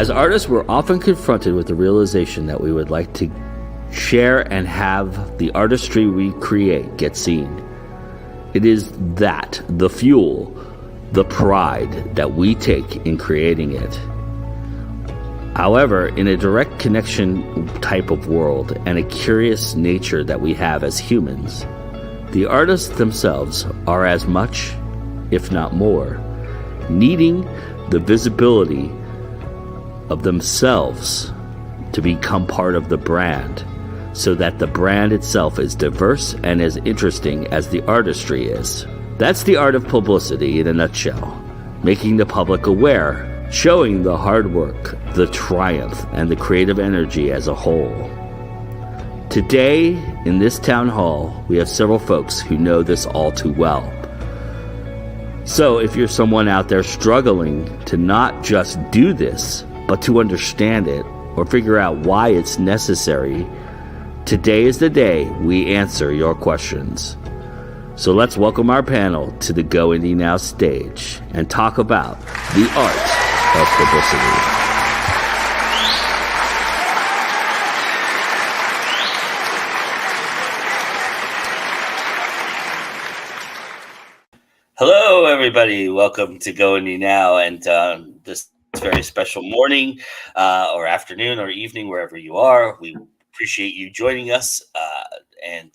As artists, we're often confronted with the realization that we would like to share and have the artistry we create get seen. It is that, the fuel, the pride that we take in creating it. However, in a direct connection type of world and a curious nature that we have as humans, the artists themselves are as much, if not more, needing the visibility of themselves to become part of the brand, so that the brand itself is diverse and as interesting as the artistry is. That's the art of publicity in a nutshell, making the public aware, showing the hard work, the triumph, and the creative energy as a whole. Today, in this town hall, we have several folks who know this all too well. So if you're someone out there struggling to not just do this, but to understand it or figure out why it's necessary, today is the day we answer your questions. So let's welcome our panel to the Go Indie Now stage and talk about the art of publicity. Hello, everybody. Welcome to Go Indie Now, and this very special morning or afternoon or evening, wherever you are. We appreciate you joining us, and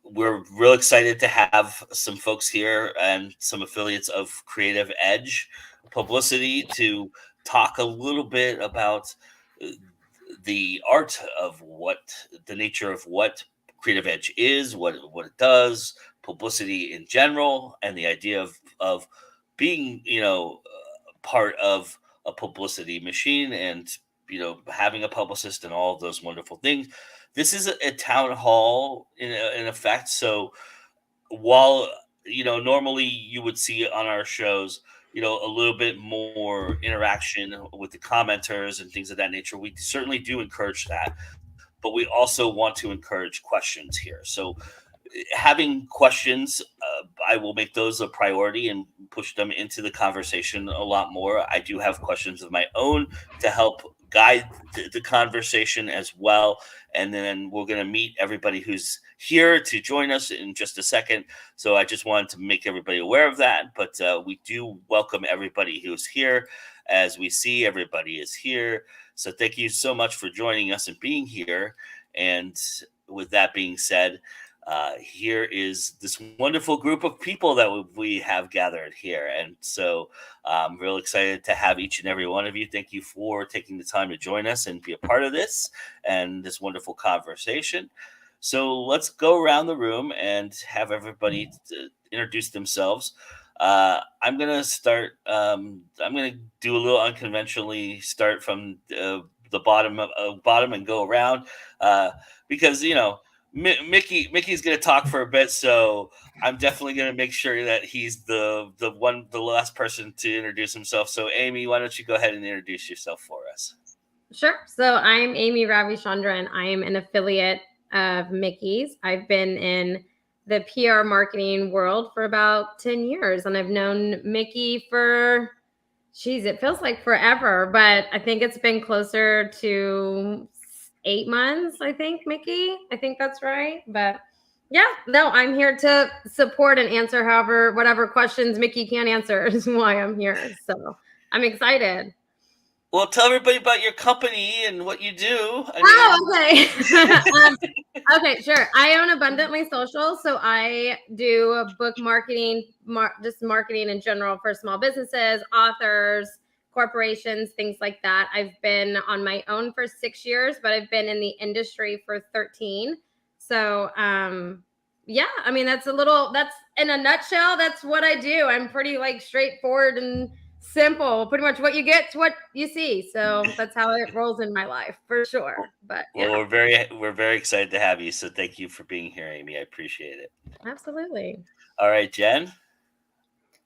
we're real excited to have some folks here and some affiliates of Creative Edge Publicity to talk a little bit about the art of the nature of what Creative Edge is, what it does, publicity in general, and the idea of being, part of a publicity machine and, having a publicist and all of those wonderful things. This is a town hall in effect. So while, normally you would see on our shows, a little bit more interaction with the commenters and things of that nature, we certainly do encourage that. But we also want to encourage questions here. So having questions, I will make those a priority and push them into the conversation a lot more. I do have questions of my own to help guide the conversation as well. And then we're going to meet everybody who's here to join us in just a second. So I just wanted to make everybody aware of that. But we do welcome everybody who's here. As we see, everybody is here. So thank you so much for joining us and being here. And with that being said, here is this wonderful group of people that we have gathered here. And so I'm real excited to have each and every one of you. Thank you for taking the time to join us and be a part of this and this wonderful conversation. So let's go around the room and have everybody introduce themselves. I'm going to start. I'm going to do a little unconventionally, start from the bottom and go around because, Mickey's going to talk for a bit, so I'm definitely going to make sure that he's the last person to introduce himself. So, Amy, why don't you go ahead and introduce yourself for us? Sure. So, I'm Amy Ravichandra, and I am an affiliate of Mickey's. I've been in the PR marketing world for about 10 years, and I've known Mickey for, it feels like forever, but I think it's been closer to 8 months, I think, Mickey. I think that's right. But yeah, no, I'm here to support and answer whatever questions Mickey can't answer is why I'm here. So I'm excited. Well, tell everybody about your company and what you do. Okay. Okay, sure. I own Abundantly Social. So I do book marketing, just marketing in general for small businesses, authors, corporations, things like that. I've been on my own for 6 years, but I've been in the industry for 13. So, yeah, I mean, that's in a nutshell, that's what I do. I'm pretty straightforward and simple. Pretty much what you get to what you see. So that's how it rolls in my life for sure. But yeah. Well, we're very excited to have you. So thank you for being here, Amy. I appreciate it. Absolutely. All right, Jen.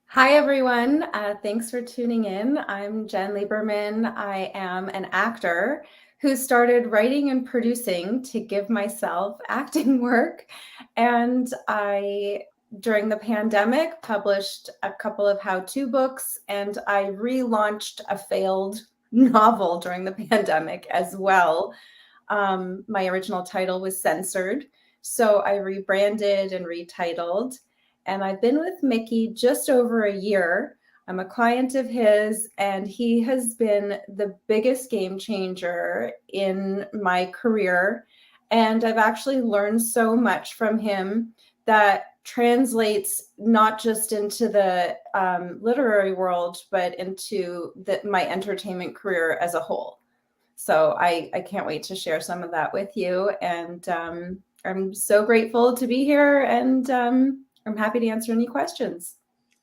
Hi, everyone. Thanks for tuning in. I'm Jen Lieberman. I am an actor who started writing and producing to give myself acting work. And I, during the pandemic, published a couple of how-to books, and I relaunched a failed novel during the pandemic as well. My original title was censored, so I rebranded and retitled. And I've been with Mickey just over a year. I'm a client of his, and he has been the biggest game changer in my career. And I've actually learned so much from him that translates not just into the literary world, but into my entertainment career as a whole. So I can't wait to share some of that with you. And I'm so grateful to be here, and I'm happy to answer any questions.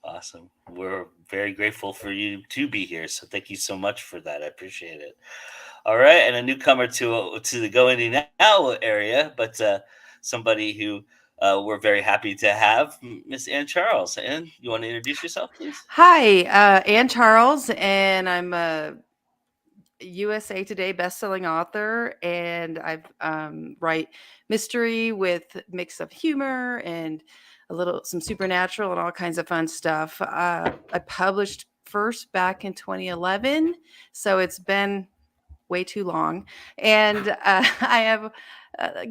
Awesome. We're very grateful for you to be here. So thank you so much for that. I appreciate it. All right. And a newcomer to the Go Indie Now area, but somebody who we're very happy to have, Miss Ann Charles. Ann, you want to introduce yourself, please? Hi, Ann Charles, and I'm a USA Today bestselling author, and I write mystery with mix of humor and some supernatural and all kinds of fun stuff. I published first back in 2011, so it's been way too long, and I have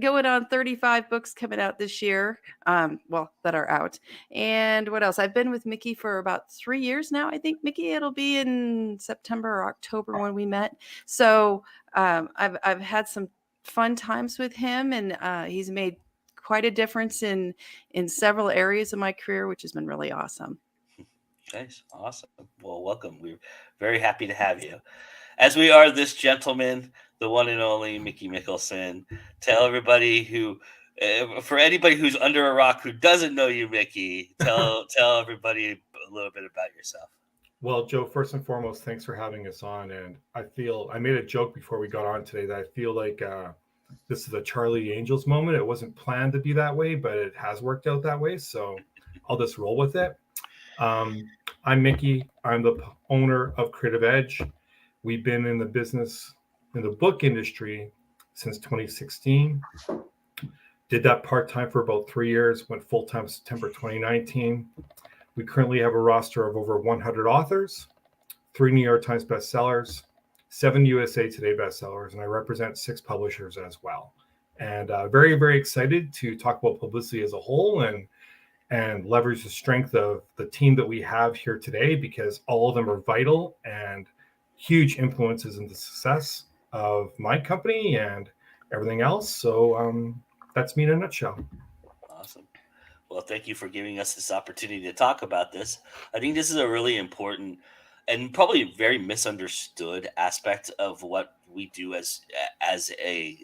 going on 35 books coming out this year, that are out. And what else? I've been with Mickey for about 3 years now. I think, Mickey, it'll be in September or October when we met. So I've had some fun times with him, and he's made quite a difference in several areas of my career, which has been really awesome. Nice. Awesome. Well, welcome. We're very happy to have you. As we are this gentleman, the one and only Mickey Mickelson. Tell everybody for anybody who's under a rock who doesn't know you, Mickey, tell everybody a little bit about yourself. Well, Joe, first and foremost, thanks for having us on. And I made a joke before we got on today that I feel like this is a Charlie Angels moment. It wasn't planned to be that way, but it has worked out that way. So I'll just roll with it. I'm Mickey. I'm the owner of Creative Edge. We've been in the business, in the book industry, since 2016. Did that part-time for about 3 years, went full-time September 2019. We currently have a roster of over 100 authors, 3 New York Times bestsellers, 7 USA Today bestsellers, and I represent 6 publishers as well. And very, very excited to talk about Publicity as a whole and leverage the strength of the team that we have here today, because all of them are vital and huge influences in the success of my company and everything else. So that's me in a nutshell. Awesome. Well, thank you for giving us this opportunity to talk about this. I think this is a really important and probably very misunderstood aspect of what we do as a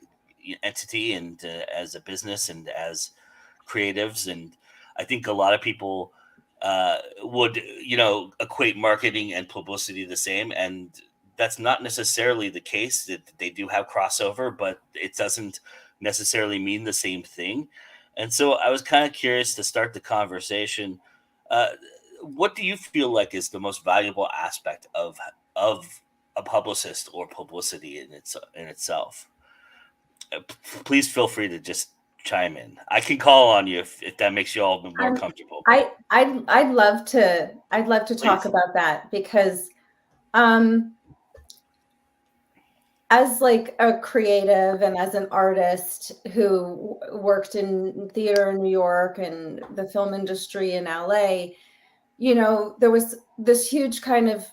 entity and as a business and as creatives. And I think a lot of people would equate marketing and publicity the same, and that's not necessarily the case. That they do have crossover, but it doesn't necessarily mean the same thing. And so I was kind of curious to start the conversation. What do you feel like is the most valuable aspect of a publicist or publicity in itself? Please feel free to just chime in. I can call on you if that makes you all more comfortable. I'd love to talk about that, because as like a creative and as an artist who worked in theater in New York and the film industry in LA, there was this huge kind of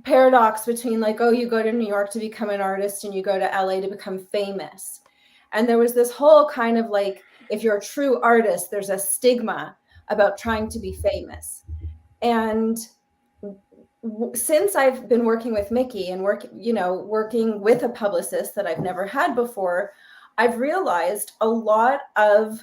paradox between like, oh, you go to New York to become an artist and you go to LA to become famous. And there was this whole kind of like, if you're a true artist, there's a stigma about trying to be famous. And since I've been working with Mickey and working with a publicist that I've never had before, I've realized a lot of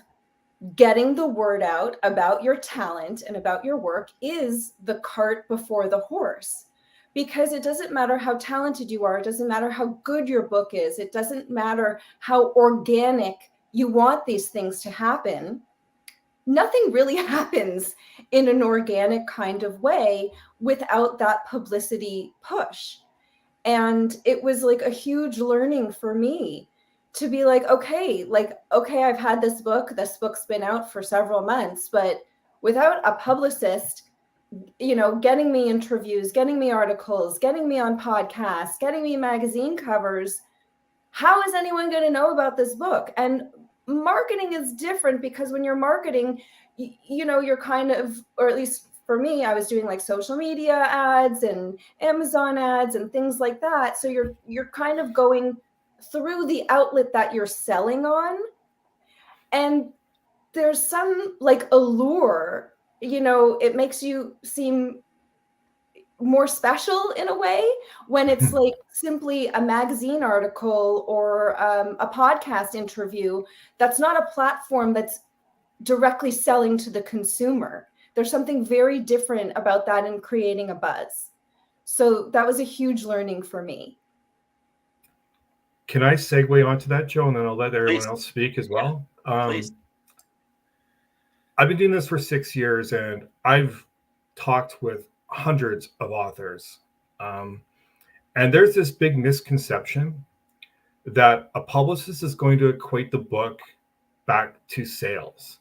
getting the word out about your talent and about your work is the cart before the horse. Because it doesn't matter how talented you are. It doesn't matter how good your book is. It doesn't matter how organic you want these things to happen. Nothing really happens in an organic kind of way without that publicity push. And it was like a huge learning for me to be like, okay, I've had this book. This book's been out for several months, but without a publicist getting me interviews, getting me articles, getting me on podcasts, getting me magazine covers. How is anyone going to know about this book? And marketing is different, because when you're marketing, you're kind of, or at least for me, I was doing like social media ads and Amazon ads and things like that. So you're kind of going through the outlet that you're selling on. And there's some like allure, it makes you seem more special in a way when it's like simply a magazine article or a podcast interview. That's not a platform that's directly selling to the consumer. There's something very different about that in creating a buzz. So that was a huge learning for me. Can I segue onto that, Joe, and then I'll let everyone Please. else speak as well? Please. I've been doing this for 6 years, and I've talked with hundreds of authors. And there's this big misconception that a publicist is going to equate the book back to sales.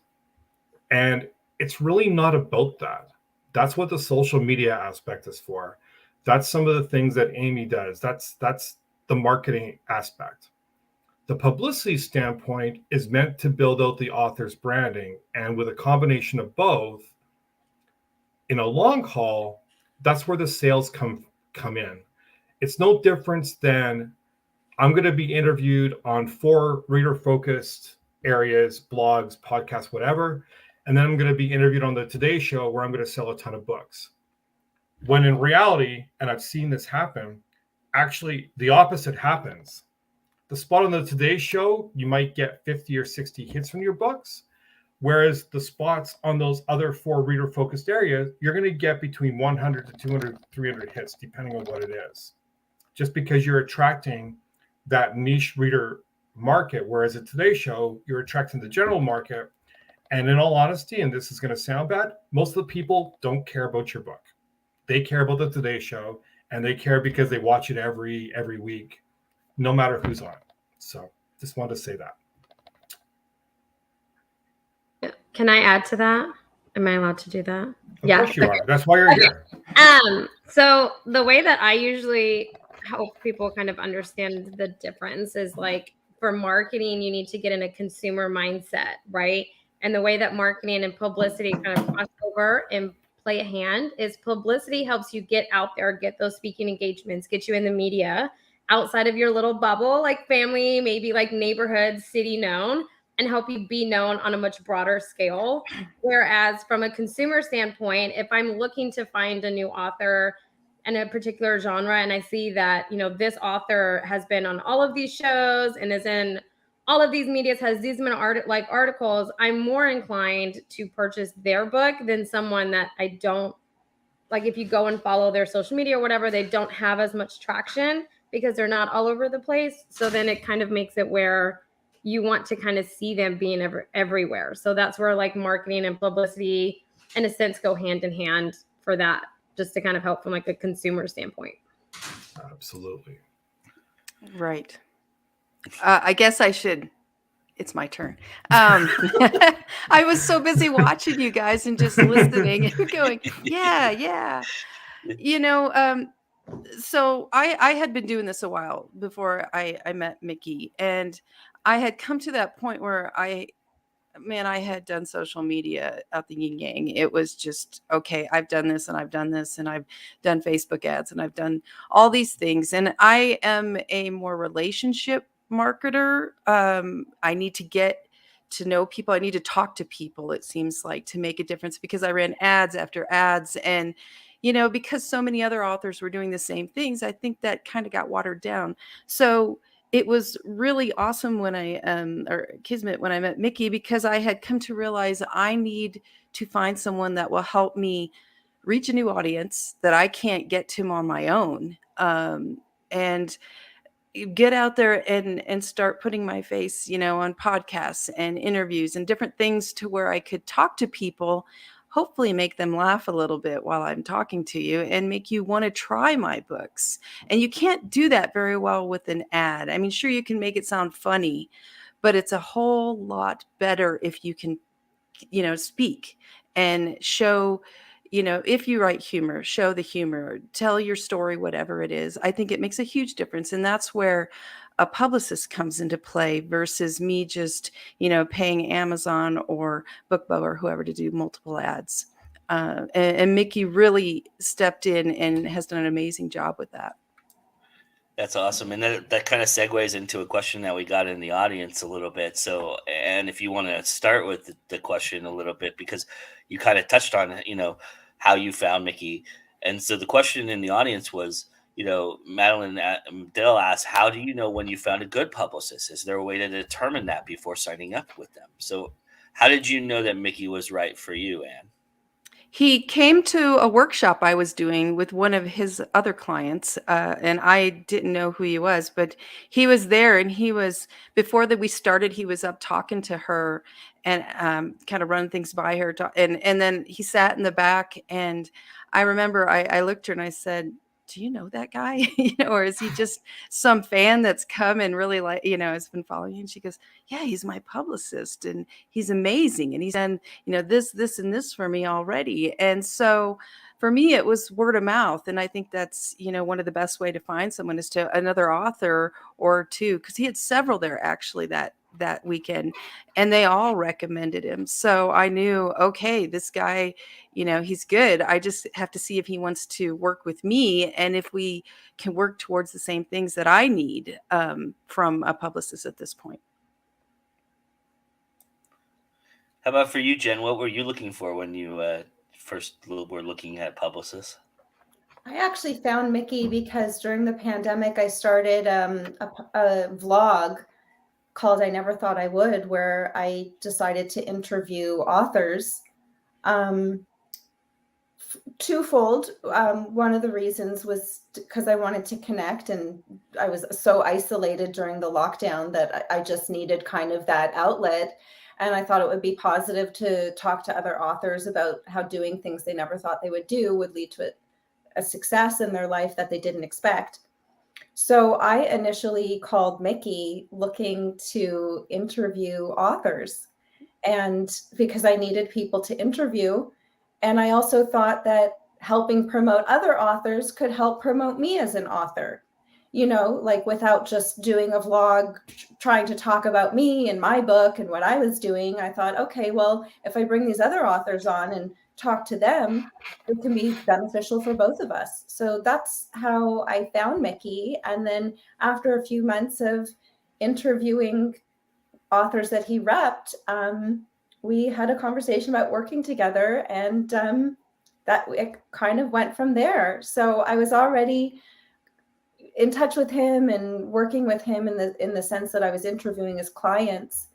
And it's really not about that. That's what the social media aspect is for. That's some of the things that Amy does. That's the marketing aspect. The publicity standpoint is meant to build out the author's branding. And with a combination of both, in a long haul, that's where the sales come in. It's no different than I'm going to be interviewed on 4 reader-focused areas, blogs, podcasts, whatever. And then I'm going to be interviewed on the Today Show where I'm going to sell a ton of books. When in reality, and I've seen this happen, actually the opposite happens. The spot on the Today Show, you might get 50 or 60 hits from your books. Whereas the spots on those other 4 reader-focused areas, you're going to get between 100 to 200, 300 hits, depending on what it is. Just because you're attracting that niche reader market, whereas at Today Show, you're attracting the general market. And in all honesty, and this is going to sound bad, most of the people don't care about your book. They care about the Today Show, and they care because they watch it every week, no matter who's on. So just wanted to say that. Can I add to that? Am I allowed to do that? Of course you are. That's why you're here. So the way that I usually help people kind of understand the difference is like for marketing, you need to get in a consumer mindset, right? And the way that marketing and publicity kind of cross over and play a hand is publicity helps you get out there, get those speaking engagements, get you in the media outside of your little bubble, like family, maybe like neighborhood, city known, and help you be known on a much broader scale. Whereas from a consumer standpoint, if I'm looking to find a new author in a particular genre and I see that, this author has been on all of these shows and is in all of these medias, has these many articles, I'm more inclined to purchase their book than someone that I don't like. If you go and follow their social media or whatever, they don't have as much traction because they're not all over the place. So then it kind of makes it where you want to kind of see them being everywhere. So that's where like marketing and publicity in a sense go hand in hand for that, just to kind of help from like a consumer standpoint. Absolutely. Right. I guess I should. It's my turn. I was so busy watching you guys and just listening and going, yeah. So I had been doing this a while before I met Mickey, and I had come to that point where I had done social media at the Yin Yang. It was just, okay, I've done this and I've done this and I've done Facebook ads and I've done all these things. And I am a more relationship marketer. I need to get to know people. I need to talk to people, it seems like, to make a difference, because I ran ads after ads. And, because so many other authors were doing the same things, I think that kind of got watered down. So it was really awesome when or Kismet, when I met Mickey, because I had come to realize I need to find someone that will help me reach a new audience that I can't get to on my own. And get out there and start putting my face, on podcasts and interviews and different things to where I could talk to people, hopefully make them laugh a little bit while I'm talking to you and make you want to try my books. And you can't do that very well with an ad. I mean, sure, you can make it sound funny, but it's a whole lot better if you can, speak and show, if you write humor, show the humor, tell your story, whatever it is, I think it makes a huge difference. And that's where a publicist comes into play versus me just, paying Amazon or BookBub or whoever to do multiple ads. And Mickey really stepped in and has done an amazing job with that. That's awesome. And that kind of segues into a question that we got in the audience a little bit. So, and if you want to start with the question a little bit, because you kind of touched on, how you found Mickey. And so the question in the audience was, Madeline Dill asked, how do you know when you found a good publicist? Is there a way to determine that before signing up with them? So how did you know that Mickey was right for you, Anne? He came to a workshop I was doing with one of his other clients, and I didn't know who he was, but he was there, and before that we started, he was up talking to her and kind of running things by her. And then he sat in the back, and I remember I looked at her and I said, do you know that guy? Or is he just some fan that's come and really has been following you? And she goes, yeah, he's my publicist and he's amazing. And he's done, this and this for me already. And so for me, it was word of mouth. And I think that's, one of the best way to find someone is to another author or two, because he had several there actually that weekend, and they all recommended him. So I knew, okay, this guy, he's good. I just have to see if he wants to work with me and if we can work towards the same things that I need from a publicist at this point. How about for you, Jen? What were you looking for when you first were looking at publicists? I actually found Mickey because during the pandemic, I started a vlog called I Never Thought I Would, where I decided to interview authors. Twofold. One of the reasons was because I wanted to connect, and I was so isolated during the lockdown that I just needed kind of that outlet. And I thought it would be positive to talk to other authors about how doing things they never thought they would do would lead to a success in their life that they didn't expect. So I initially called Mickey looking to interview authors, and because I needed people to interview. And I also thought that helping promote other authors could help promote me as an author, like without just doing a vlog trying to talk about me and my book and what I was doing. I thought, okay, well, if I bring these other authors on and talk to them, it can be beneficial for both of us. So that's how I found Mickey. And then after a few months of interviewing authors that he repped, we had a conversation about working together, and that it kind of went from there. So I was already in touch with him and working with him in the sense that I was interviewing his clients.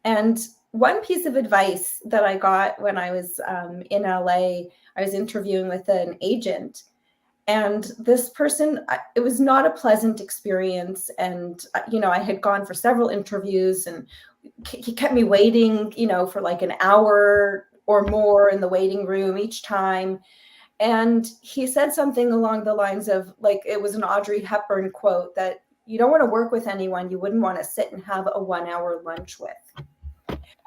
And one piece of advice that I got when I was in LA, I was interviewing with an agent, and this person, it was not a pleasant experience. And, I had gone for several interviews, and he kept me waiting, for like an hour or more in the waiting room each time. And he said something along the lines of, like, it was an Audrey Hepburn quote, that you don't want to work with anyone you wouldn't want to sit and have a 1 hour lunch with.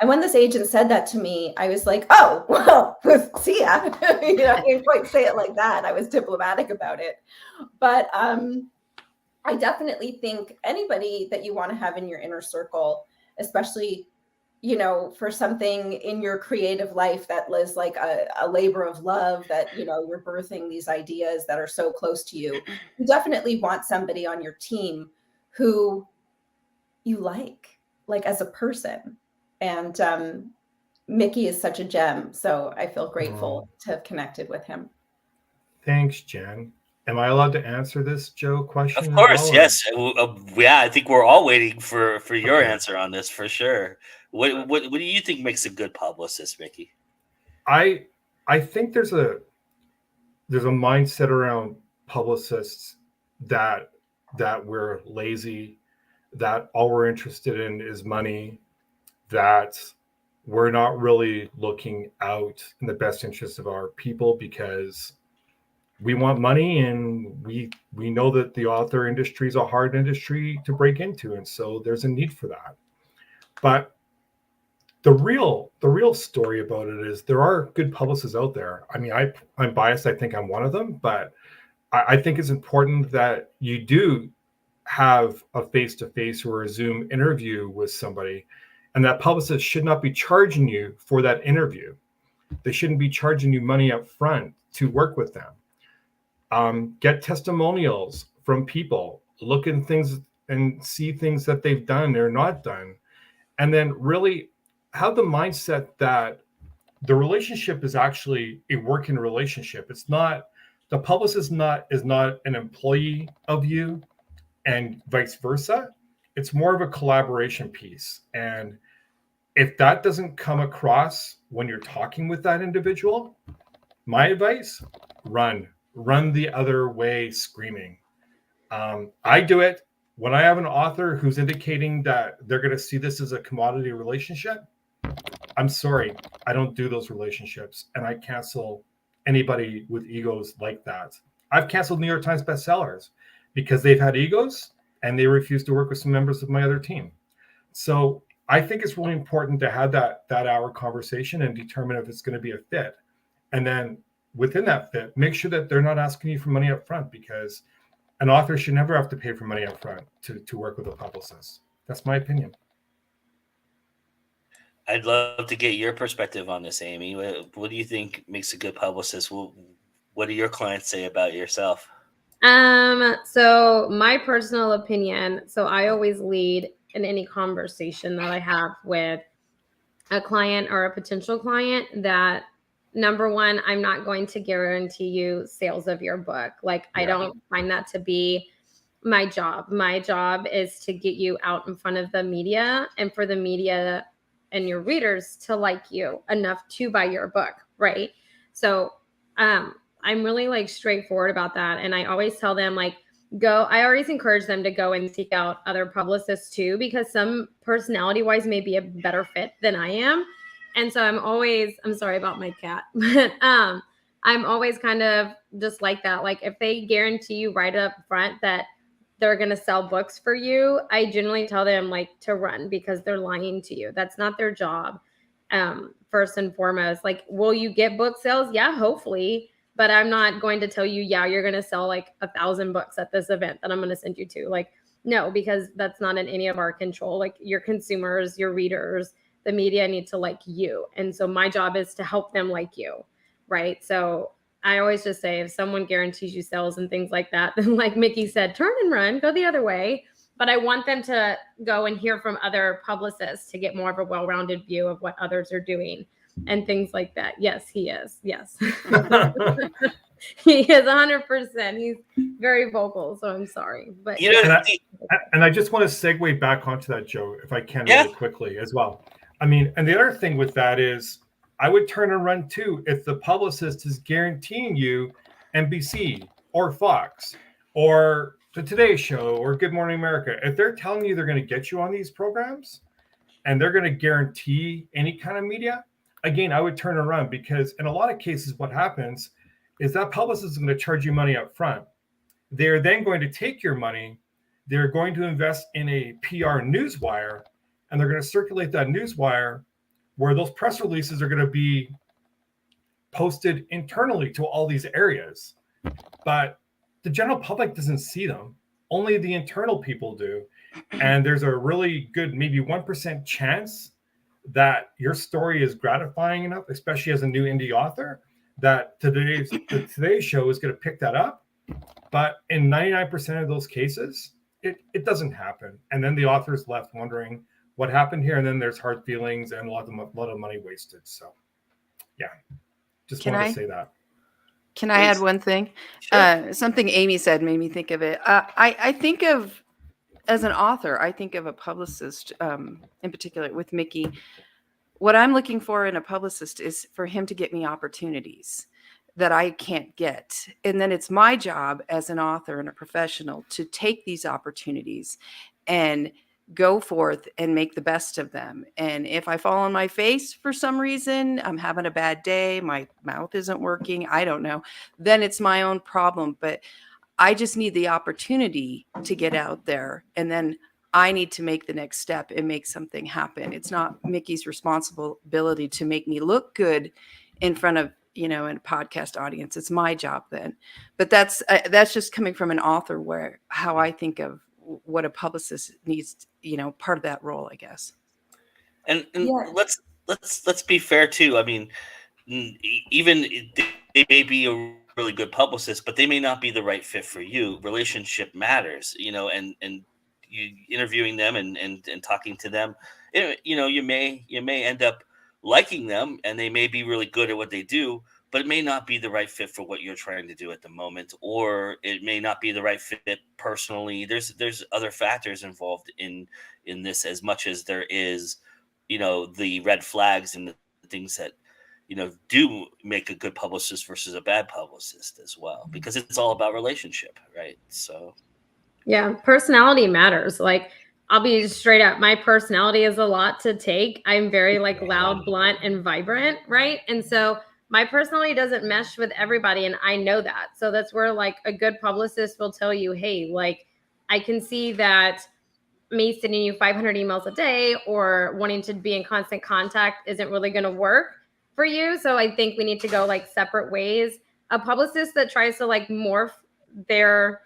And when this agent said that to me, I was like, oh, well, see ya. I didn't quite say it like that. I was diplomatic about it. But I definitely think anybody that you want to have in your inner circle, especially, for something in your creative life that is like a labor of love, that, you're birthing these ideas that are so close to you, you definitely want somebody on your team who you like as a person. And Mickey is such a gem. So I feel grateful to have connected with him. Thanks, Jen. Am I allowed to answer this, Joe, question? Of course, yes. Yeah, I think we're all waiting for your answer on this for sure. What do you think makes a good publicist, Mickey? I think there's a mindset around publicists that we're lazy, that all we're interested in is money, that we're not really looking out in the best interest of our people because we want money, and we know that the author industry is a hard industry to break into, and so there's a need for that. But the real story about it is there are good publicists out there. I mean, I'm biased. I think I'm one of them, but I think it's important that you do have a face-to-face or a Zoom interview with somebody, and that publicist should not be charging you for that interview. They shouldn't be charging you money up front to work with them. Get testimonials from people, look in things and see things that they've done or not done, and then really have the mindset that the relationship is actually a working relationship. It's not, the publicist is not an employee of you and vice versa. It's more of a collaboration piece. And if that doesn't come across when you're talking with that individual, my advice, run the other way screaming. I do it when I have an author who's indicating that they're going to see this as a commodity relationship. I'm sorry, I don't do those relationships, and I cancel anybody with egos like that. I've canceled New York Times bestsellers because they've had egos and they refuse to work with some members of my other team. So I think it's really important to have that hour conversation and determine if it's going to be a fit. And then within that fit, make sure that they're not asking you for money up front, because an author should never have to pay for money up front to work with a publicist. That's my opinion. I'd love to get your perspective on this, Amy. What do you think makes a good publicist? What do your clients say about yourself? So my personal opinion, so I always lead in any conversation that I have with a client or a potential client that, number one, I'm not going to guarantee you sales of your book. Like, I don't find that to be my job. My job is to get you out in front of the media, and for the media and your readers to like you enough to buy your book, right? So I'm really like straightforward about that. And I always tell them, like, I always encourage them to go and seek out other publicists too, because some personality wise may be a better fit than I am. And so I'm sorry about my cat, but I'm always kind of just like that. Like, if they guarantee you right up front that they're going to sell books for you, I generally tell them like to run, because they're lying to you. That's not their job. First and foremost, like, will you get book sales? Yeah, hopefully. But I'm not going to tell you, yeah, you're going to sell like 1,000 books at this event that I'm going to send you to. Like, no, because that's not in any of our control. Like, your consumers, your readers, the media need to like you. And so my job is to help them like you, right? So I always just say, if someone guarantees you sales and things like that, then like Mickey said, turn and run, go the other way. But I want them to go and hear from other publicists to get more of a well-rounded view of what others are doing and things like that. Yes, he is. Yes. He is 100%. He's very vocal. So I'm sorry. But and I just want to segue back onto that, Joe, if I can, really quickly as well. I mean, and the other thing with that is, I would turn and run too if the publicist is guaranteeing you NBC or Fox or the Today Show or Good Morning America. If they're telling you they're going to get you on these programs and they're going to guarantee any kind of media, again, I would turn and run, because in a lot of cases, what happens is that publicist is going to charge you money up front. They're then going to take your money. They're going to invest in a PR newswire, and they're going to circulate that newswire where those press releases are going to be posted internally to all these areas. But the general public doesn't see them. Only the internal people do. And there's a really good, maybe 1% chance that your story is gratifying enough, especially as a new indie author, that today's show is going to pick that up. But in 99% of those cases, it doesn't happen. And then the author's left wondering what happened here, and then there's hard feelings and a lot of money wasted. So, yeah, just wanted to say that. Can I add one thing? Sure. Something Amy said made me think of it. I think of, as an author, I think of a publicist in particular with Mickey. What I'm looking for in a publicist is for him to get me opportunities that I can't get. And then it's my job as an author and a professional to take these opportunities and go forth and make the best of them. And if I fall on my face for some reason, I'm having a bad day, my mouth isn't working, I don't know, then it's my own problem. But I just need the opportunity to get out there, and then I need to make the next step and make something happen. It's not Mickey's responsibility to make me look good in front of, in a podcast audience. It's my job then. But that's just coming from an author, where how I think of what a publicist needs, part of that role, I guess. And Yeah. let's be fair too. I mean, even they may be a really good publicist, but they may not be the right fit for you. Relationship matters, and you interviewing them and talking to them, you may end up liking them, and they may be really good at what they do, but it may not be the right fit for what you're trying to do at the moment, or it may not be the right fit personally. There's other factors involved in this, as much as there is, the red flags and the things that do make a good publicist versus a bad publicist as well, because it's all about relationship, right? So yeah, personality matters. Like, I'll be straight up, my personality is a lot to take. I'm very like loud, blunt, and vibrant, right? And so my personality doesn't mesh with everybody, and I know that. So that's where like a good publicist will tell you, hey, like, I can see that me sending you 500 emails a day or wanting to be in constant contact isn't really going to work for you. So I think we need to go like separate ways. A publicist that tries to like morph their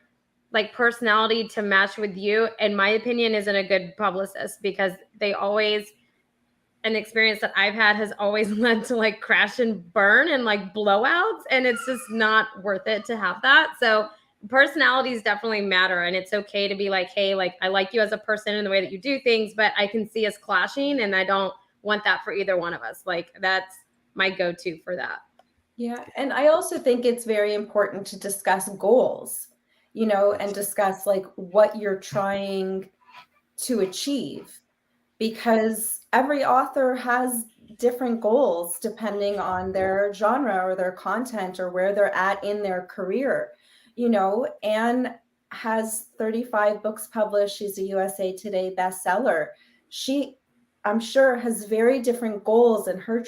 like personality to match with you, in my opinion, isn't a good publicist, because they always, an experience that I've had has always led to like crash and burn and like blowouts. And it's just not worth it to have that. So personalities definitely matter, and it's okay to be like, hey, like, I like you as a person and the way that you do things, but I can see us clashing, and I don't want that for either one of us. Like, that's my go-to for that. Yeah. And I also think it's very important to discuss goals, and discuss like what you're trying to achieve, because every author has different goals depending on their genre or their content or where they're at in their career. Anne has 35 books published. She's a USA Today bestseller. She, I'm sure, has very different goals, and her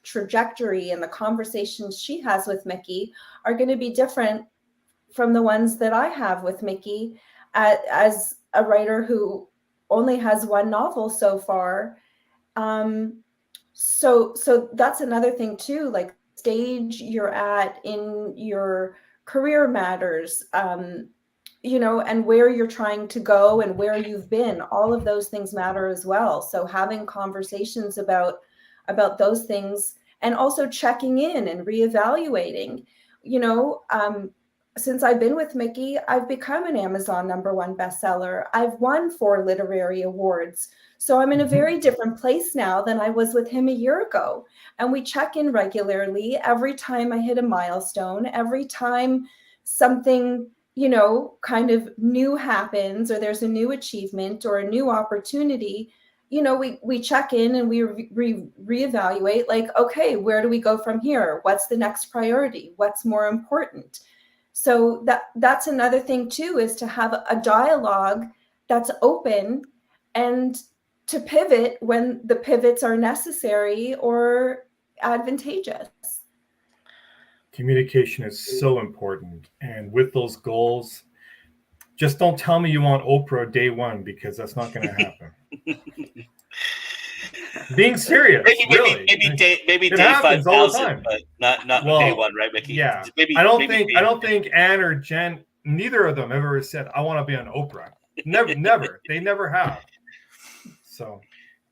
trajectory and the conversations she has with Mickey are going to be different from the ones that I have with Mickey as a writer who only has one novel so far. So that's another thing too, like stage you're at in your career matters, and where you're trying to go and where you've been. All of those things matter as well. So having conversations about those things, and also checking in and reevaluating. Since I've been with Mickey, I've become an Amazon #1 bestseller. I've won 4 literary awards. So I'm in a very different place now than I was with him a year ago. And we check in regularly every time I hit a milestone, every time something, kind of new happens, or there's a new achievement or a new opportunity. We check in and we reevaluate, like, okay, where do we go from here? What's the next priority? What's more important? So that's another thing too, is to have a dialogue that's open, and to pivot when the pivots are necessary or advantageous. Communication is so important. And with those goals, just don't tell me you want Oprah day one, because that's not going to happen. Being serious, really. Maybe it day happens all the 5,000, time. but not day one, right, Mickey? Yeah. Maybe, I don't think Anne or Jen, neither of them ever said, I want to be on Oprah. Never. They never have. So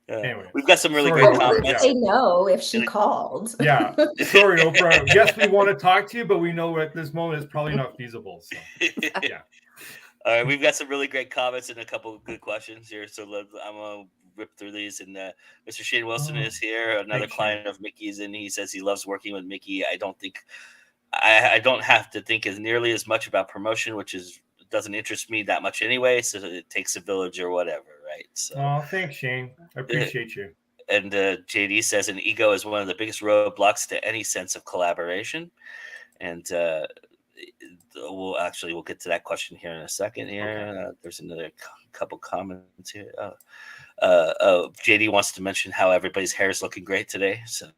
anyway, we've got some really great comments. I would say no if she called. Yeah. Sorry, Oprah. Yes, we want to talk to you, but we know at this moment it's probably not feasible. So yeah. All right, we've got some really great comments and a couple of good questions here. So I'm going to rip through these. And Mr. Shane Wilson is here, another client of Mickey's, and he says he loves working with Mickey. I don't have to think as nearly as much about promotion, which doesn't interest me that much anyway. So it takes a village or whatever, right? So, thanks, Shane. I appreciate you. And JD says an ego is one of the biggest roadblocks to any sense of collaboration. And we'll get to that question here in a second. Here, okay. There's another couple comments here. JD wants to mention how everybody's hair is looking great today. So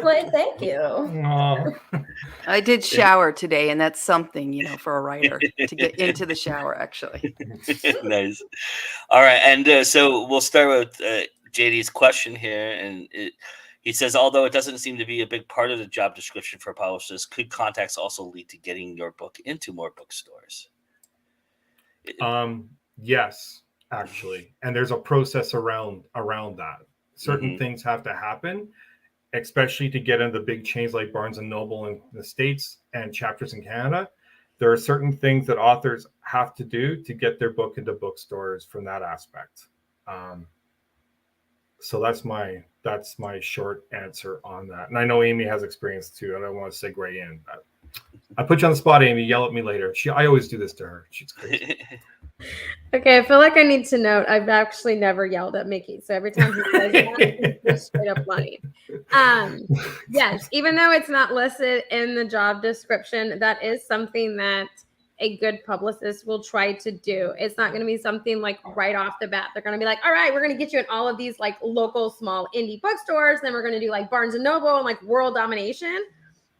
Well, thank you. Aw. I did shower today, and that's something, you know, for a writer to get into the shower, actually. Nice. All right, and so we'll start with JD's question here, and he says, although it doesn't seem to be a big part of the job description for publishers, could contacts also lead to getting your book into more bookstores? Yes, actually, and there's a process around that. Certain things have to happen, especially to get into big chains like Barnes and Noble in the States and Chapters in Canada. There are certain things that authors have to do to get their book into bookstores from that aspect. So that's my short answer on that. And I know Amy has experience too. I don't want to segue in. But I put you on the spot, Amy. Yell at me later. I always do this to her. She's crazy. Okay, I feel like I need to note I've actually never yelled at Mickey. So every time he says that, he's straight up lying. Yes, even though it's not listed in the job description, that is something that a good publicist will try to do. It's not going to be something like right off the bat. They're going to be like, all right, we're going to get you in all of these like local small indie bookstores. Then we're going to do like Barnes and Noble and like world domination.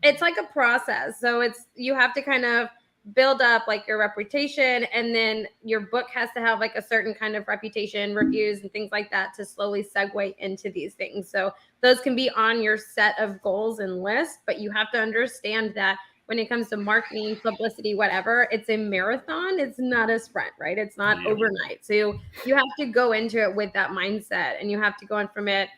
It's like a process. So you have to kind of build up like your reputation, and then your book has to have like a certain kind of reputation, reviews and things like that to slowly segue into these things. So those can be on your set of goals and lists, but you have to understand that when it comes to marketing, publicity, whatever, it's a marathon. It's not a sprint, right? It's not overnight. So you have to go into it with that mindset, and you have to go in from it.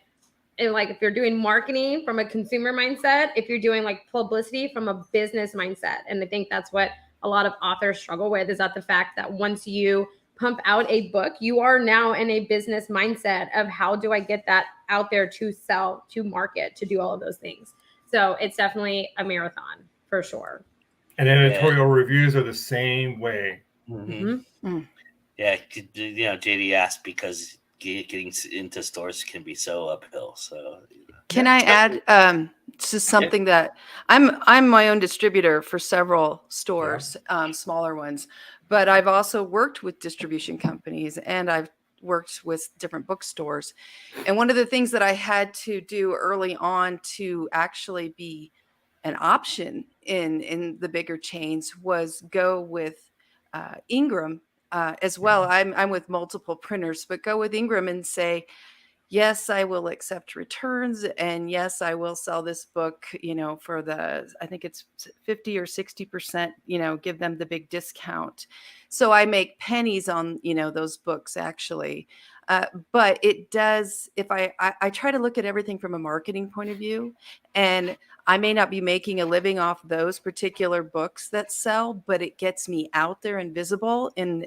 And like if you're doing marketing from a consumer mindset, if you're doing like publicity from a business mindset. And I think that's what a lot of authors struggle with, is that the fact that once you pump out a book, you are now in a business mindset of how do I get that out there to sell, to market, to do all of those things. So it's definitely a marathon for sure. And editorial reviews are the same way. Yeah, you know, JD asked because getting into stores can be so uphill. So can I add to something that I'm my own distributor for several stores, smaller ones, but I've also worked with distribution companies, and I've worked with different bookstores. And one of the things that I had to do early on to actually be an option in the bigger chains was go with Ingram as well. I'm with multiple printers, but go with Ingram and say, yes, I will accept returns, and yes, I will sell this book, you know, for I think it's 50 or 60%, you know, give them the big discount. So I make pennies on, you know, those books actually. But it does, if I try to look at everything from a marketing point of view, and I may not be making a living off those particular books that sell, but it gets me out there and visible in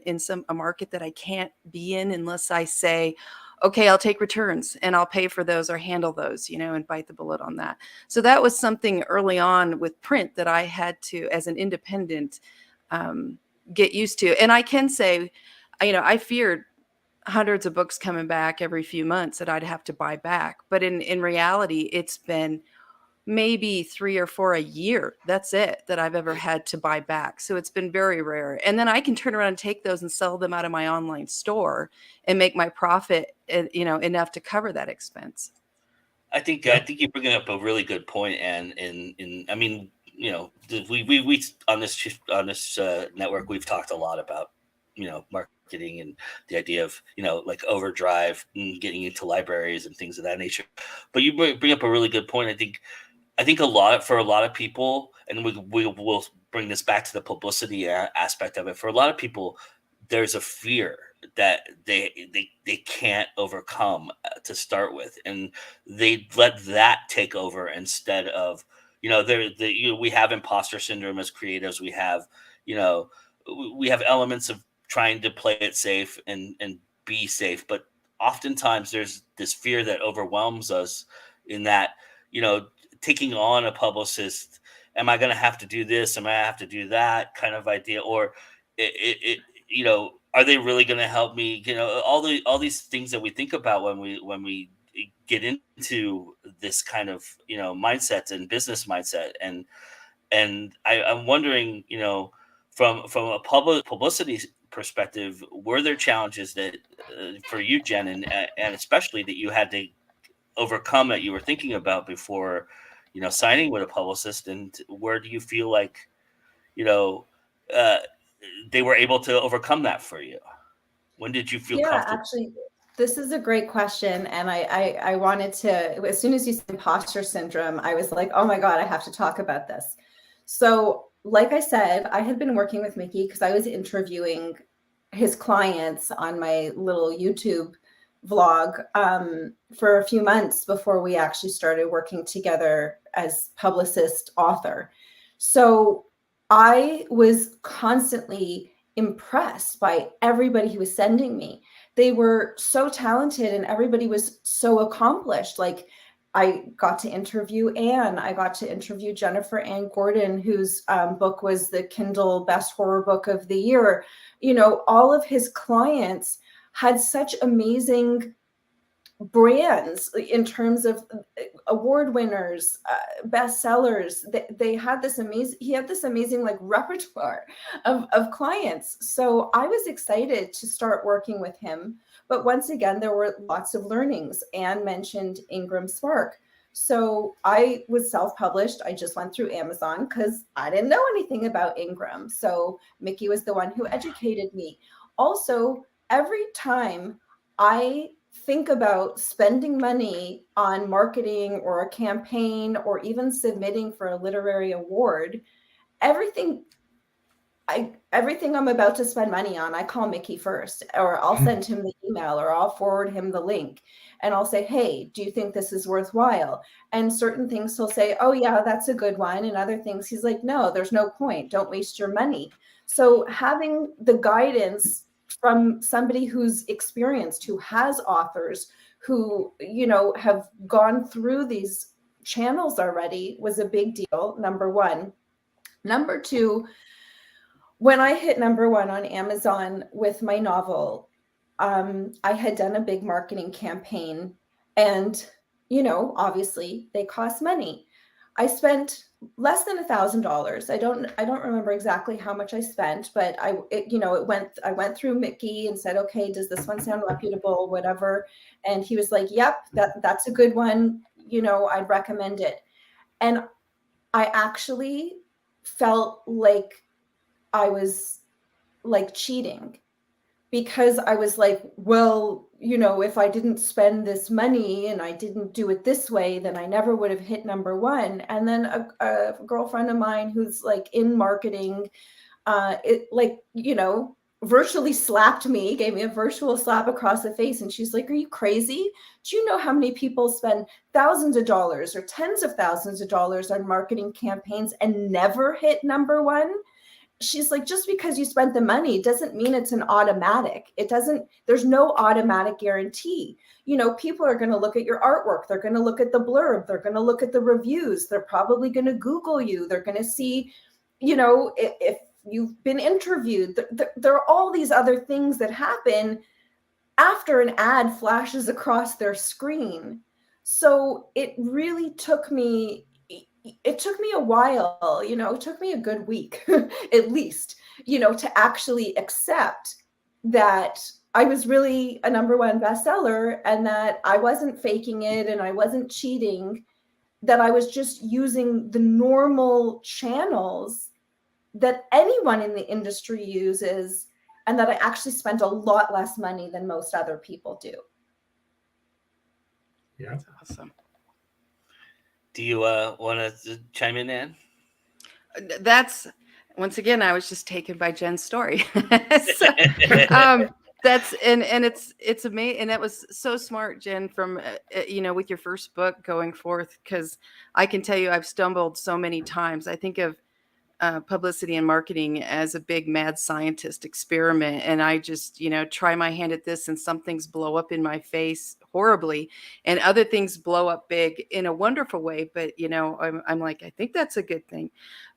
a market that I can't be in unless I say, okay, I'll take returns and I'll pay for those or handle those, you know, and bite the bullet on that. So that was something early on with print that I had to, as an independent, get used to. And I can say, you know, I feared hundreds of books coming back every few months that I'd have to buy back. But in reality, it's been maybe 3 or 4 a year. That's it that I've ever had to buy back. So it's been very rare. And then I can turn around and take those and sell them out of my online store and make my profit, you know, enough to cover that expense. I think you're bringing up a really good point, and I mean, you know, we on this network we've talked a lot about, you know, marketing and the idea of, you know, like Overdrive and getting into libraries and things of that nature. But you bring up a really good point. I think for a lot of people, and we'll bring this back to the publicity aspect of it. For a lot of people, there's a fear that they can't overcome to start with, and they let that take over instead of, you know, we have imposter syndrome as creatives. We have, you know, we have elements of trying to play it safe and be safe, but oftentimes there's this fear that overwhelms us in that, you know, taking on a publicist, am I going to have to do this? Am I have to do that kind of idea? Or you know, are they really going to help me? You know, all these things that we think about when we get into this kind of, you know, mindset and business mindset. And I'm wondering, you know, from a publicity perspective, were there challenges that for you, Jen, and especially that you had to overcome that you were thinking about before, signing with a publicist? And where do you feel like, uh, they were able to overcome that for you? When did you feel Yeah, comfortable? actually, this is a great question. And I wanted to, as soon as you said imposter syndrome, I was like, oh my God, I have to talk about this. So, like I said, I had been working with Mickey because I was interviewing his clients on my little YouTube vlog for a few months before we actually started working together as publicist author. So I was constantly impressed by everybody he was sending me. They were so talented and everybody was so accomplished. Like, I got to interview Anne. I got to interview Jennifer Ann Gordon, whose book was the Kindle Best Horror Book of the Year. All of his clients had such amazing brands in terms of award winners, bestsellers. They had this amazing, he had this amazing like repertoire of clients. So I was excited to start working with him. But once again, there were lots of learnings. Anne mentioned Ingram Spark. So I was self-published. I just went through Amazon because I didn't know anything about Ingram. So Mickey was the one who educated me. Also, every time I think about spending money on marketing or a campaign or even submitting for a literary award, everything I'm about to spend money on, I call Mickey first, or I'll send him the email, or I'll forward him the link, and I'll say, hey, do you think this is worthwhile? And certain things he'll say, oh yeah, that's a good one. And other things he's like, no, there's no point. Don't waste your money. So having the guidance from somebody who's experienced, who has authors, who, have gone through these channels already was a big deal, number one. Number two, when I hit number one on Amazon with my novel, I had done a big marketing campaign, and obviously they cost money. I spent less than $1,000. I don't remember exactly how much I spent, but I went through Mickey and said, okay, does this one sound reputable, whatever? And he was like, yep, that's a good one. I'd recommend it. And I actually felt like I was like cheating, because I was like, well, if I didn't spend this money and I didn't do it this way, then I never would have hit number one. And then a girlfriend of mine who's like in marketing, virtually slapped me, gave me a virtual slap across the face. And she's like, are you crazy? Do you know how many people spend thousands of dollars or tens of thousands of dollars on marketing campaigns and never hit number one? She's like, just because you spent the money doesn't mean it's an automatic. There's no automatic guarantee. People are going to look at your artwork. They're going to look at the blurb. They're going to look at the reviews. They're probably going to Google you. They're going to see, if you've been interviewed. There are all these other things that happen after an ad flashes across their screen. So it really took me a while, it took me a good week at least, to actually accept that I was really a number one bestseller and that I wasn't faking it and I wasn't cheating, that I was just using the normal channels that anyone in the industry uses, and that I actually spent a lot less money than most other people do. Yeah. That's awesome. Do you want to chime in, Anne? That's, once again, I was just taken by Jen's story. So, that's and it's amazing, and that was so smart, Jen, from with your first book going forth, because I can tell you I've stumbled so many times. I think of publicity and marketing as a big mad scientist experiment, and I just try my hand at this, and some things blow up in my face horribly, and other things blow up big in a wonderful way. But I'm like, I think that's a good thing.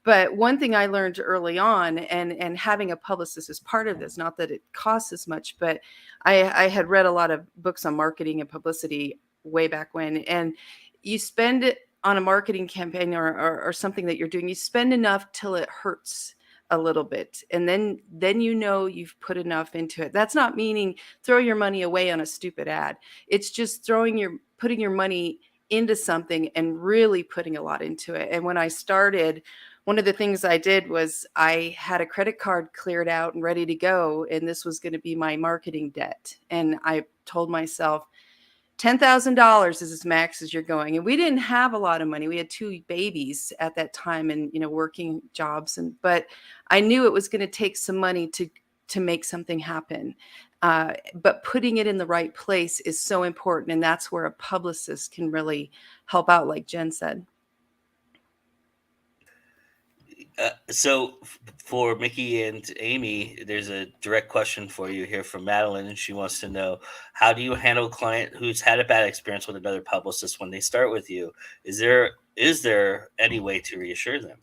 But one thing I learned early on, and having a publicist is part of this, not that it costs as much, but I had read a lot of books on marketing and publicity way back when, and you spend it on a marketing campaign or something that you're doing, you spend enough till it hurts a little bit, and then you know you've put enough into it. That's not meaning throw your money away on a stupid ad. It's just putting your money into something and really putting a lot into it. And when I started, one of the things I did was I had a credit card cleared out and ready to go, and this was going to be my marketing debt. And I told myself, $10,000 is as max as you're going. And we didn't have a lot of money. We had 2 babies at that time and, working jobs. But I knew it was going to take some money to make something happen. But putting it in the right place is so important. And that's where a publicist can really help out, like Jen said. So for Mickey and Amy, there's a direct question for you here from Madeline, and she wants to know, how do you handle a client who's had a bad experience with another publicist when they start with you? Is there any way to reassure them?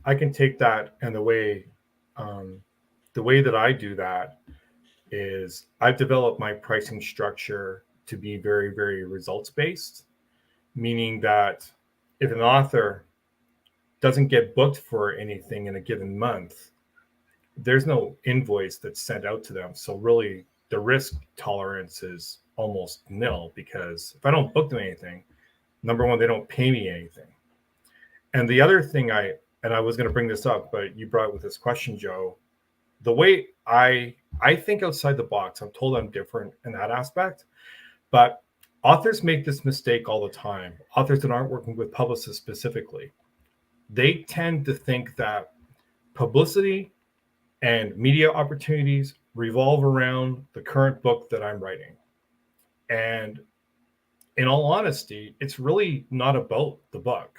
I can take that, and the way that I do that is I've developed my pricing structure to be very, very results based, meaning that if an author doesn't get booked for anything in a given month, there's no invoice that's sent out to them. So really the risk tolerance is almost nil, because if I don't book them anything, number one, they don't pay me anything. And the other thing I was going to bring this up, but you brought it with this question, Joe, the way I think outside the box, I'm told I'm different in that aspect, but authors make this mistake all the time. Authors that aren't working with publicists specifically, they tend to think that publicity and media opportunities revolve around the current book that I'm writing. And in all honesty, it's really not about the book.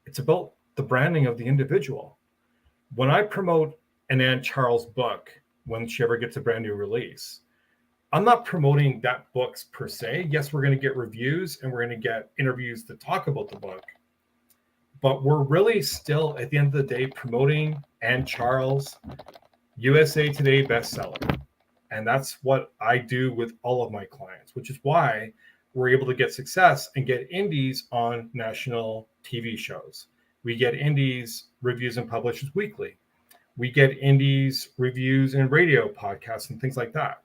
It's about the branding of the individual. When I promote an Ann Charles book, when she ever gets a brand new release, I'm not promoting that book's per se. Yes, we're going to get reviews and we're going to get interviews to talk about the book. But we're really still, at the end of the day, promoting Ann Charles, USA Today bestseller. And that's what I do with all of my clients, which is why we're able to get success and get indies on national TV shows. We get indies reviews and publishes weekly. We get indies reviews and radio podcasts and things like that,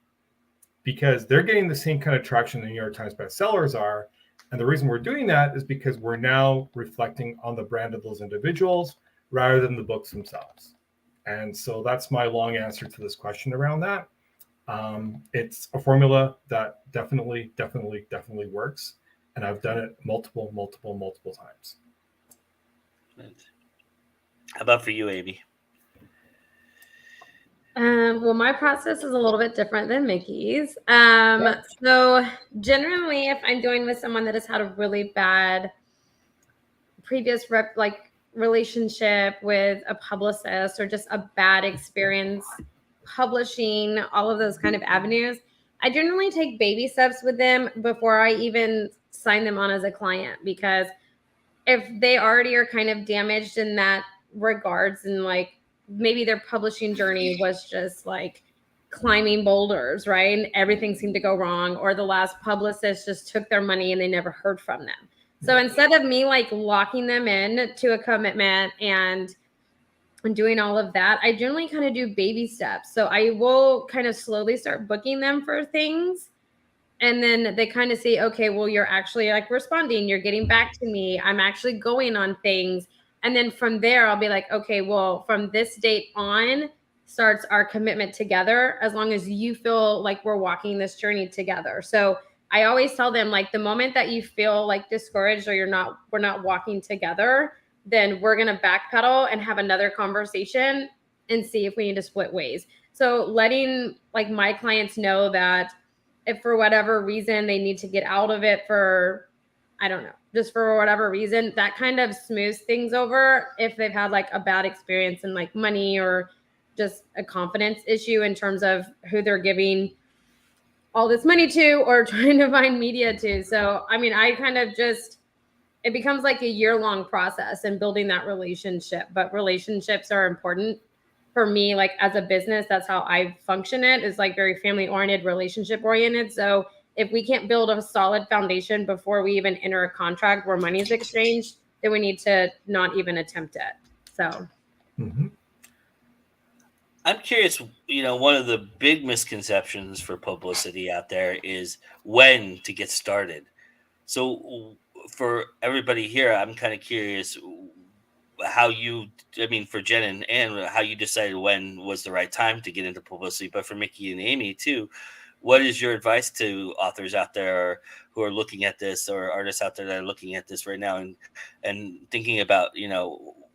because they're getting the same kind of traction the New York Times bestsellers are. And the reason we're doing that is because we're now reflecting on the brand of those individuals rather than the books themselves. And so that's my long answer to this question around that. It's a formula that definitely works. And I've done it multiple times. How about for you, Amy? Well, my process is a little bit different than Mickey's. So generally, if I'm going with someone that has had a really bad previous relationship with a publicist, or just a bad experience publishing, all of those kind of avenues, I generally take baby steps with them before I even sign them on as a client, because if they already are kind of damaged in that regards, and like maybe their publishing journey was just like climbing boulders, right? And everything seemed to go wrong, or the last publicist just took their money and they never heard from them. So instead of me like locking them in to a commitment and doing all of that, I generally kind of do baby steps. So I will kind of slowly start booking them for things. And then they kind of see, okay, well, you're actually like responding, you're getting back to me, I'm actually going on things. And then from there, I'll be like, okay, well, from this date on starts our commitment together, as long as you feel like we're walking this journey together. So I always tell them, like, the moment that you feel like discouraged, or we're not walking together, then we're going to backpedal and have another conversation and see if we need to split ways. So letting like my clients know that if for whatever reason they need to get out of it for, I don't know, just for whatever reason, that kind of smooths things over if they've had like a bad experience in like money, or just a confidence issue in terms of who they're giving all this money to or trying to find media to. So, I mean, I kind of just, it becomes like a year-long process in building that relationship. But relationships are important for me, like as a business. That's how I function. It is like very family-oriented, relationship-oriented. So if we can't build a solid foundation before we even enter a contract where money is exchanged, then we need to not even attempt it. So Mhm. I'm curious, one of the big misconceptions for publicity out there is when to get started. So for everybody here, I'm kind of curious how for Jen and Anne, how you decided when was the right time to get into publicity, but for Mickey and Amy too, what is your advice to authors out there who are looking at this, or artists out there that are looking at this right now and thinking about,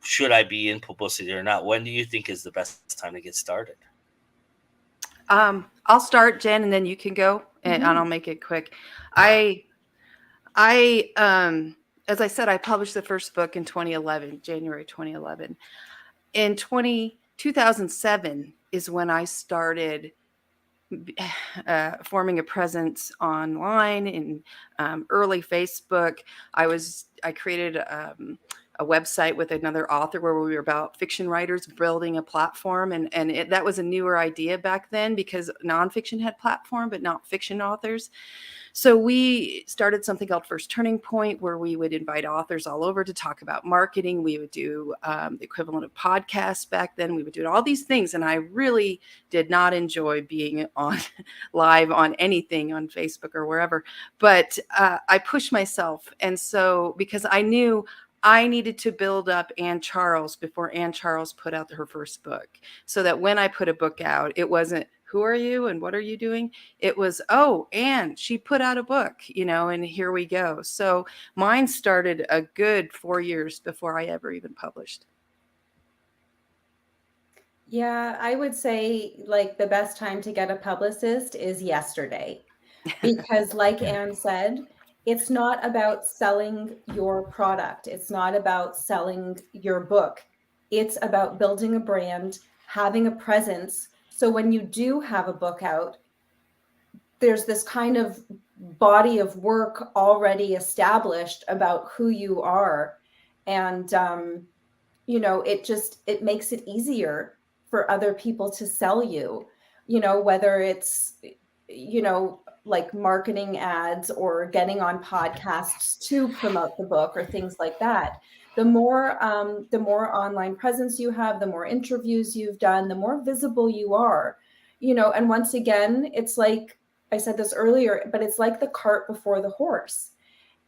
should I be in publicity or not? When do you think is the best time to get started? I'll start, Jen, and then you can go, and I'll make it quick. I as I said, I published the first book in 2011, January 2011. In 2007 is when I started forming a presence online in early Facebook. I created a website with another author where we were about fiction writers building a platform, and that was a newer idea back then because nonfiction had platform, but not fiction authors. So we started something called First Turning Point, where we would invite authors all over to talk about marketing. We would do the equivalent of podcasts back then. We would do all these things. And I really did not enjoy being on live on anything on Facebook or wherever. But I pushed myself. And so because I knew I needed to build up Anne Charles before Anne Charles put out her first book, so that when I put a book out, it wasn't, who are you and what are you doing? It was, oh, Anne, she put out a book, and here we go. So mine started a good 4 years before I ever even published. Yeah, I would say like the best time to get a publicist is yesterday. Because like Anne said, it's not about selling your product. It's not about selling your book. It's about building a brand, having a presence. So when you do have a book out, there's this kind of body of work already established about who you are. And, it makes it easier for other people to sell you, whether it's, like marketing ads or getting on podcasts to promote the book or things like that. The more online presence you have, the more interviews you've done, the more visible you are, and once again, it's like I said this earlier, but it's like the cart before the horse.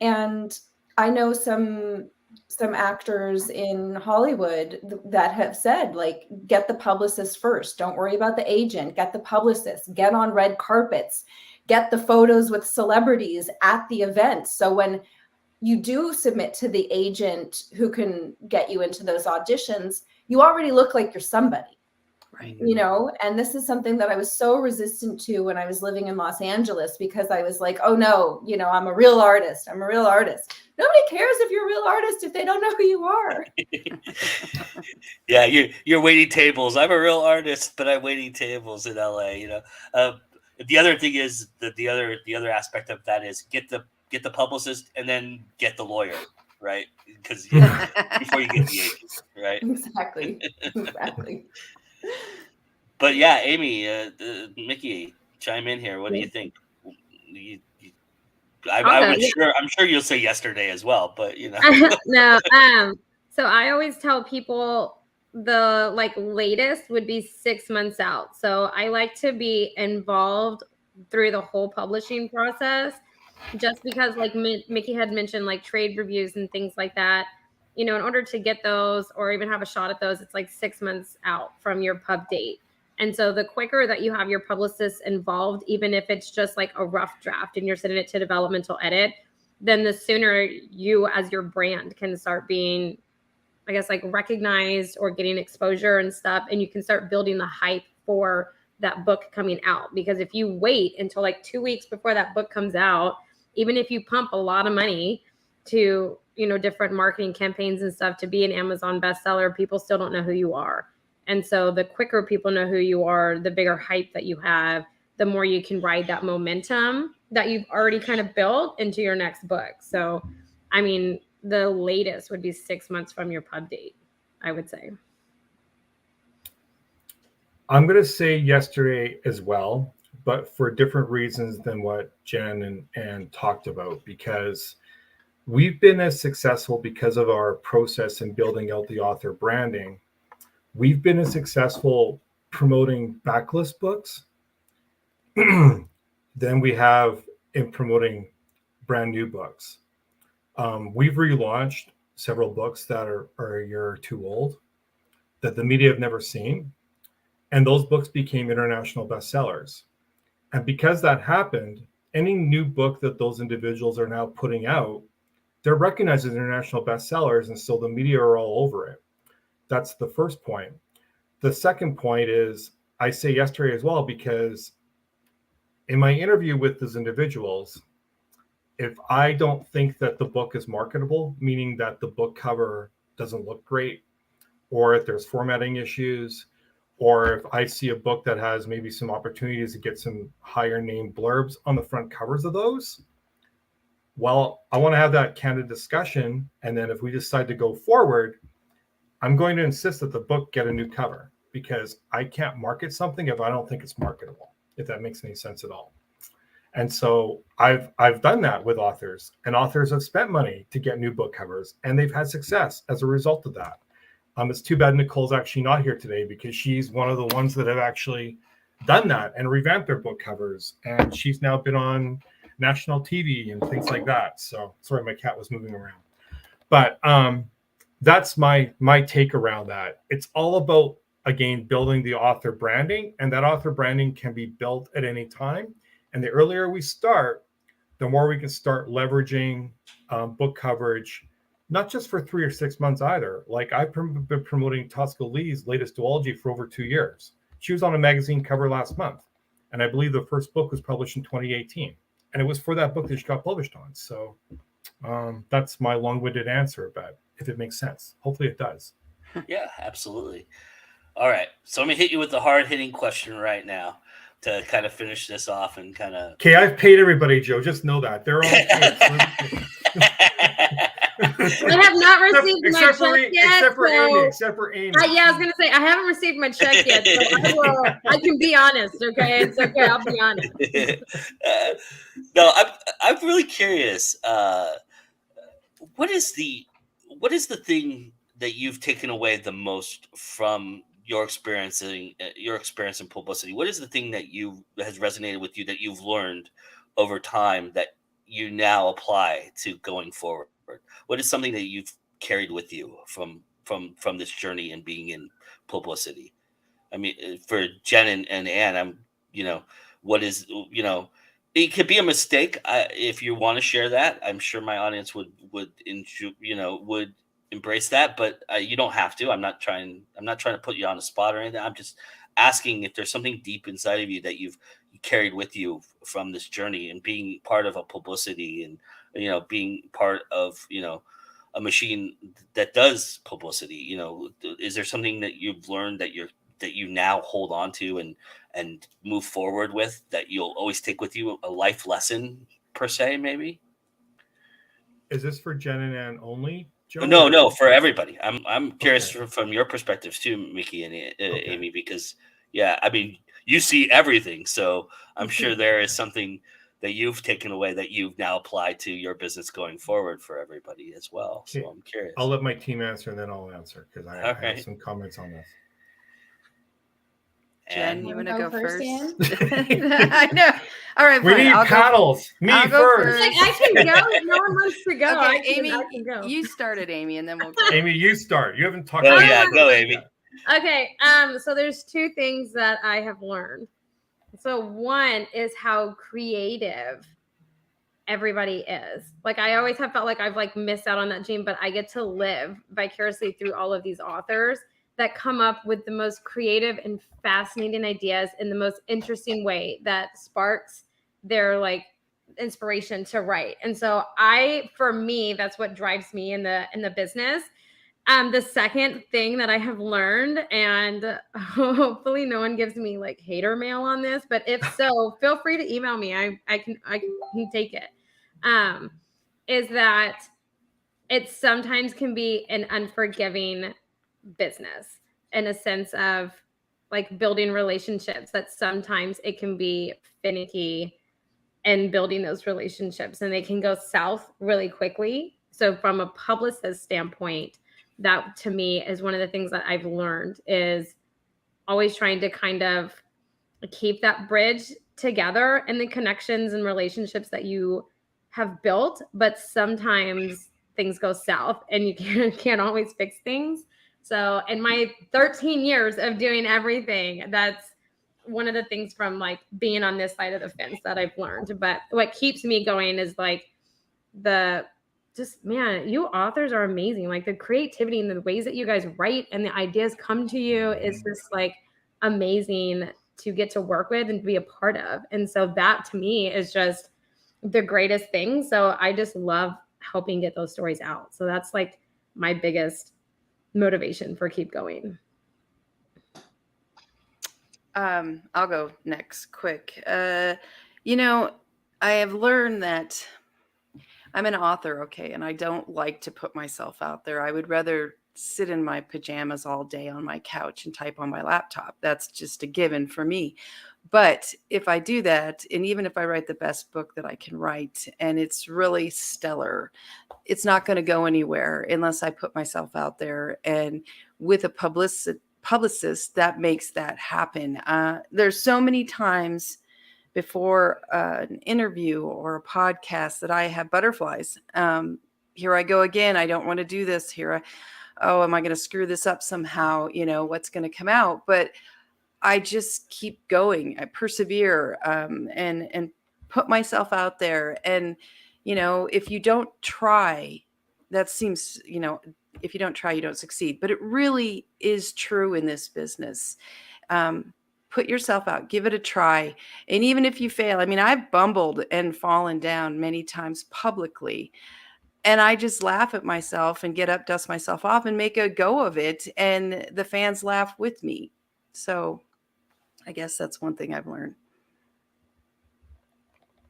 And I know some actors in Hollywood that have said, like, get the publicist first. Don't worry about the agent. Get the publicist. Get on red carpets. Get the photos with celebrities at the event. So when you do submit to the agent who can get you into those auditions, you already look like you're somebody. Right. And this is something that I was so resistant to when I was living in Los Angeles, because I was like, oh no, I'm a real artist. I'm a real artist. Nobody cares if you're a real artist if they don't know who you are. Yeah, you're waiting tables. I'm a real artist, but I'm waiting tables in LA. The other thing is that the other aspect of that is get the publicist and then get the lawyer, right? Because before you get the agent, right? Exactly. But yeah, Amy, Mickey, chime in here. What do you think? I'm sure you'll say yesterday as well, but No. So I always tell people the latest would be 6 months out. So I like to be involved through the whole publishing process, just because Mickey had mentioned trade reviews and things like that. In order to get those or even have a shot at those, it's 6 months out from your pub date. And so the quicker that you have your publicist involved, even if it's just a rough draft and you're sending it to developmental edit, then the sooner you as your brand can start being, I guess, recognized or getting exposure and stuff. And you can start building the hype for that book coming out. Because if you wait until 2 weeks before that book comes out, even if you pump a lot of money to, different marketing campaigns and stuff to be an Amazon bestseller, people still don't know who you are. And so the quicker people know who you are, the bigger hype that you have, the more you can ride that momentum that you've already kind of built into your next book. So, I mean, the latest would be 6 months from your pub date, I would say. I'm going to say yesterday as well, but for different reasons than what Jen and Anne talked about, because we've been as successful because of our process in building out the author branding we've been as successful promoting backlist books than we have in promoting brand new books. We've relaunched several books that are a year or two old that the media have never seen. And those books became international bestsellers. And because that happened, any new book that those individuals are now putting out, they're recognized as international bestsellers. And so the media are all over it. That's the first point. The second point is I say yesterday as well, because in my interview with those individuals, if I don't think that the book is marketable, meaning that the book cover doesn't look great, or if there's formatting issues, or if I see a book that has maybe some opportunities to get some higher name blurbs on the front covers of those, well, I want to have that candid discussion. And then if we decide to go forward, I'm going to insist that the book get a new cover, because I can't market something if I don't think it's marketable, if that makes any sense at all. And so I've done that with authors, and authors have spent money to get new book covers, and they've had success as a result of that. It's too bad Nicole's actually not here today, because she's one of the ones that have actually done that and revamped their book covers. And she's now been on national TV and things like that. So sorry, my cat was moving around. But that's my take around that. It's all about, again, building the author branding, and that author branding can be built at any time. And the earlier we start, the more we can start leveraging book coverage, not just for 3 or 6 months either. Like I've been promoting Tosca Lee's latest duology for over 2 years. She was on a magazine cover last month. And I believe the first book was published in 2018. And it was for that book that she got published on. So that's my long-winded answer, but if it makes sense, hopefully it does. Yeah, absolutely. All right. So I'm going to hit you with the hard-hitting question right now to kind of finish this off and kind of... Okay, I've paid everybody, Joe. Just know that. They're all paid. I have not received my check yet. Except for Amy. Yeah, I was gonna say I haven't received my check yet, so I can be honest. Okay, it's okay. I'll be honest. No, I'm really curious. What is the thing that you've taken away the most from your experience in publicity? What is the thing that has resonated with you, that you've learned over time that you now apply to going forward? What is something that you've carried with you from this journey and being in publicity? I mean, for Jen and Anne, what is, it could be a mistake. If you want to share that, I'm sure my audience would embrace that, but you don't have to. I'm not trying to put you on the spot or anything. I'm just asking if there's something deep inside of you that you've carried with you from this journey and being part of a publicity and, being part of, a machine that does publicity. Is there something that you've learned that you now hold on to and move forward with, that you'll always take with you, a life lesson per se, maybe? Is this for Jen and Ann only, Joe? No, for everybody. I'm curious from your perspectives too, Mickey and Amy, because I mean, you see everything, so I'm sure there is something that you've taken away that you've now applied to your business going forward for everybody as well. So I'm curious. I'll let my team answer and then I'll answer, because I have some comments on this. Jen, you want to go first? I know. All right, we need paddles. I'll first. Like, I can go. No one wants to go. Okay, Amy, I can go. You started, Amy, and then we'll go. Amy, you start. You haven't talked. Oh yeah, go, Amy. Okay. So there's 2 things that I have learned. So one is how creative everybody is. Like, I always have felt like I've missed out on that gene, but I get to live vicariously through all of these authors that come up with the most creative and fascinating ideas in the most interesting way that sparks their inspiration to write. And so for me, that's what drives me in the business. The second thing that I have learned, and hopefully no one gives me hater mail on this, but if so, feel free to email me. I can take it. Is that it sometimes can be an unforgiving business, in a sense of building relationships, that sometimes it can be finicky in building those relationships, and they can go south really quickly. So from a publicist standpoint, that to me is one of the things that I've learned, is always trying to kind of keep that bridge together and the connections and relationships that you have built. But sometimes things go south and you can't always fix things. So in my 13 years of doing everything, that's one of the things from like being on this side of the fence that I've learned. But what keeps me going is like man, you authors are amazing. Like the creativity and the ways that you guys write and the ideas come to you is just like amazing to get to work with and be a part of. And so that to me is just the greatest thing. So I just love helping get those stories out. So that's like my biggest motivation for keep going. I'll go next quick. You know, I have learned that I'm an author, okay, and I don't like to put myself out there. I would rather sit in my pajamas all day on my couch and type on my laptop. That's just a given for me. But if I do that, and even if I write the best book that I can write, and it's really stellar, it's not going to go anywhere unless I put myself out there. And with a publicist, that makes that happen. There's so many times before an interview or a podcast that I have butterflies. Here I go again. I don't want to do this here. Am I going to screw this up somehow? You know, what's going to come out? But I just keep going. I persevere and put myself out there. And, you know, if you don't try, that seems, you know, if you don't try, you don't succeed. But it really is true in this business. Put yourself out, give it a try. And even if you fail, I mean, I've bumbled and fallen down many times publicly. And I just laugh at myself and get up, dust myself off and make a go of it. And the fans laugh with me. So I guess that's one thing I've learned.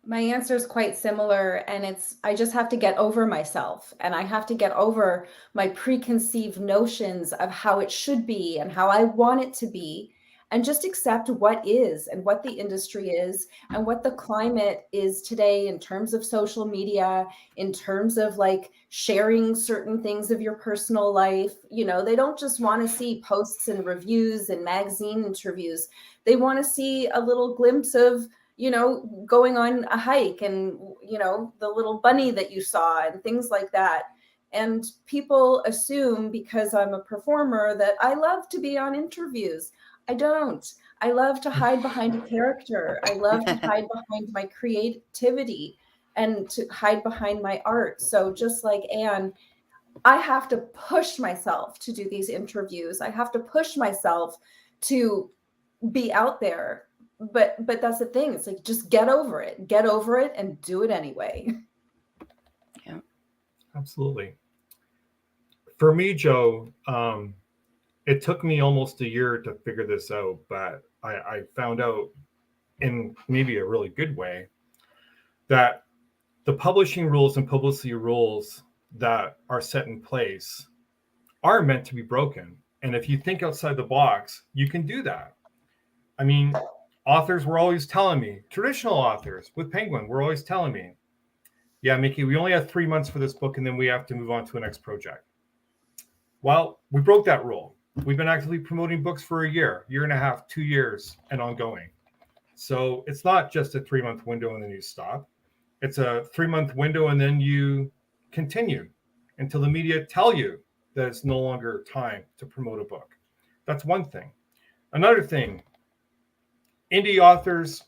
My answer is quite similar, and I just have to get over myself, and I have to get over my preconceived notions of how it should be and how I want it to be, and just accept what is and what the industry is and what the climate is today in terms of social media, in terms of like sharing certain things of your personal life. You know, they don't just want to see posts and reviews and magazine interviews. They want to see a little glimpse of, you know, going on a hike and, you know, the little bunny that you saw and things like that. And people assume because I'm a performer that I love to be on interviews. I don't. I love to hide behind a character. I love to hide behind my creativity and to hide behind my art. So just like Anne, I have to push myself to do these interviews. I have to push myself to be out there. But that's the thing. It's like, just get over it and do it anyway. Yeah, absolutely. For me, Joe, it took me almost a year to figure this out, but I found out in maybe a really good way that the publishing rules and publicity rules that are set in place are meant to be broken. And if you think outside the box, you can do that. I mean, authors were always telling me, traditional authors with Penguin were always telling me, yeah, Mickey, we only have 3 months for this book and then we have to move on to the next project. Well, we broke that rule. We've been actively promoting books for a year and a half, 2 years, and ongoing. So it's not just a 3-month window and then you stop. It's a 3-month window and then you continue until the media tell you that it's no longer time to promote a book. That's one thing. Another thing, indie authors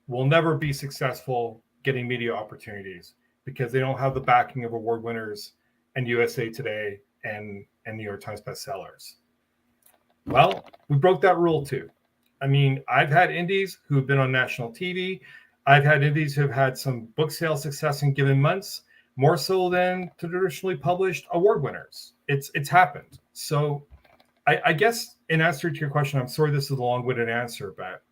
will never be successful getting media opportunities because they don't have the backing of award winners and USA Today and New York Times bestsellers. Well, we broke that rule too. I mean, I've had indies who have been on national TV. I've had indies who have had some book sale success in given months, more so than traditionally published award winners. It's happened. So I guess in answer to your question, I'm sorry this is a long-winded answer, but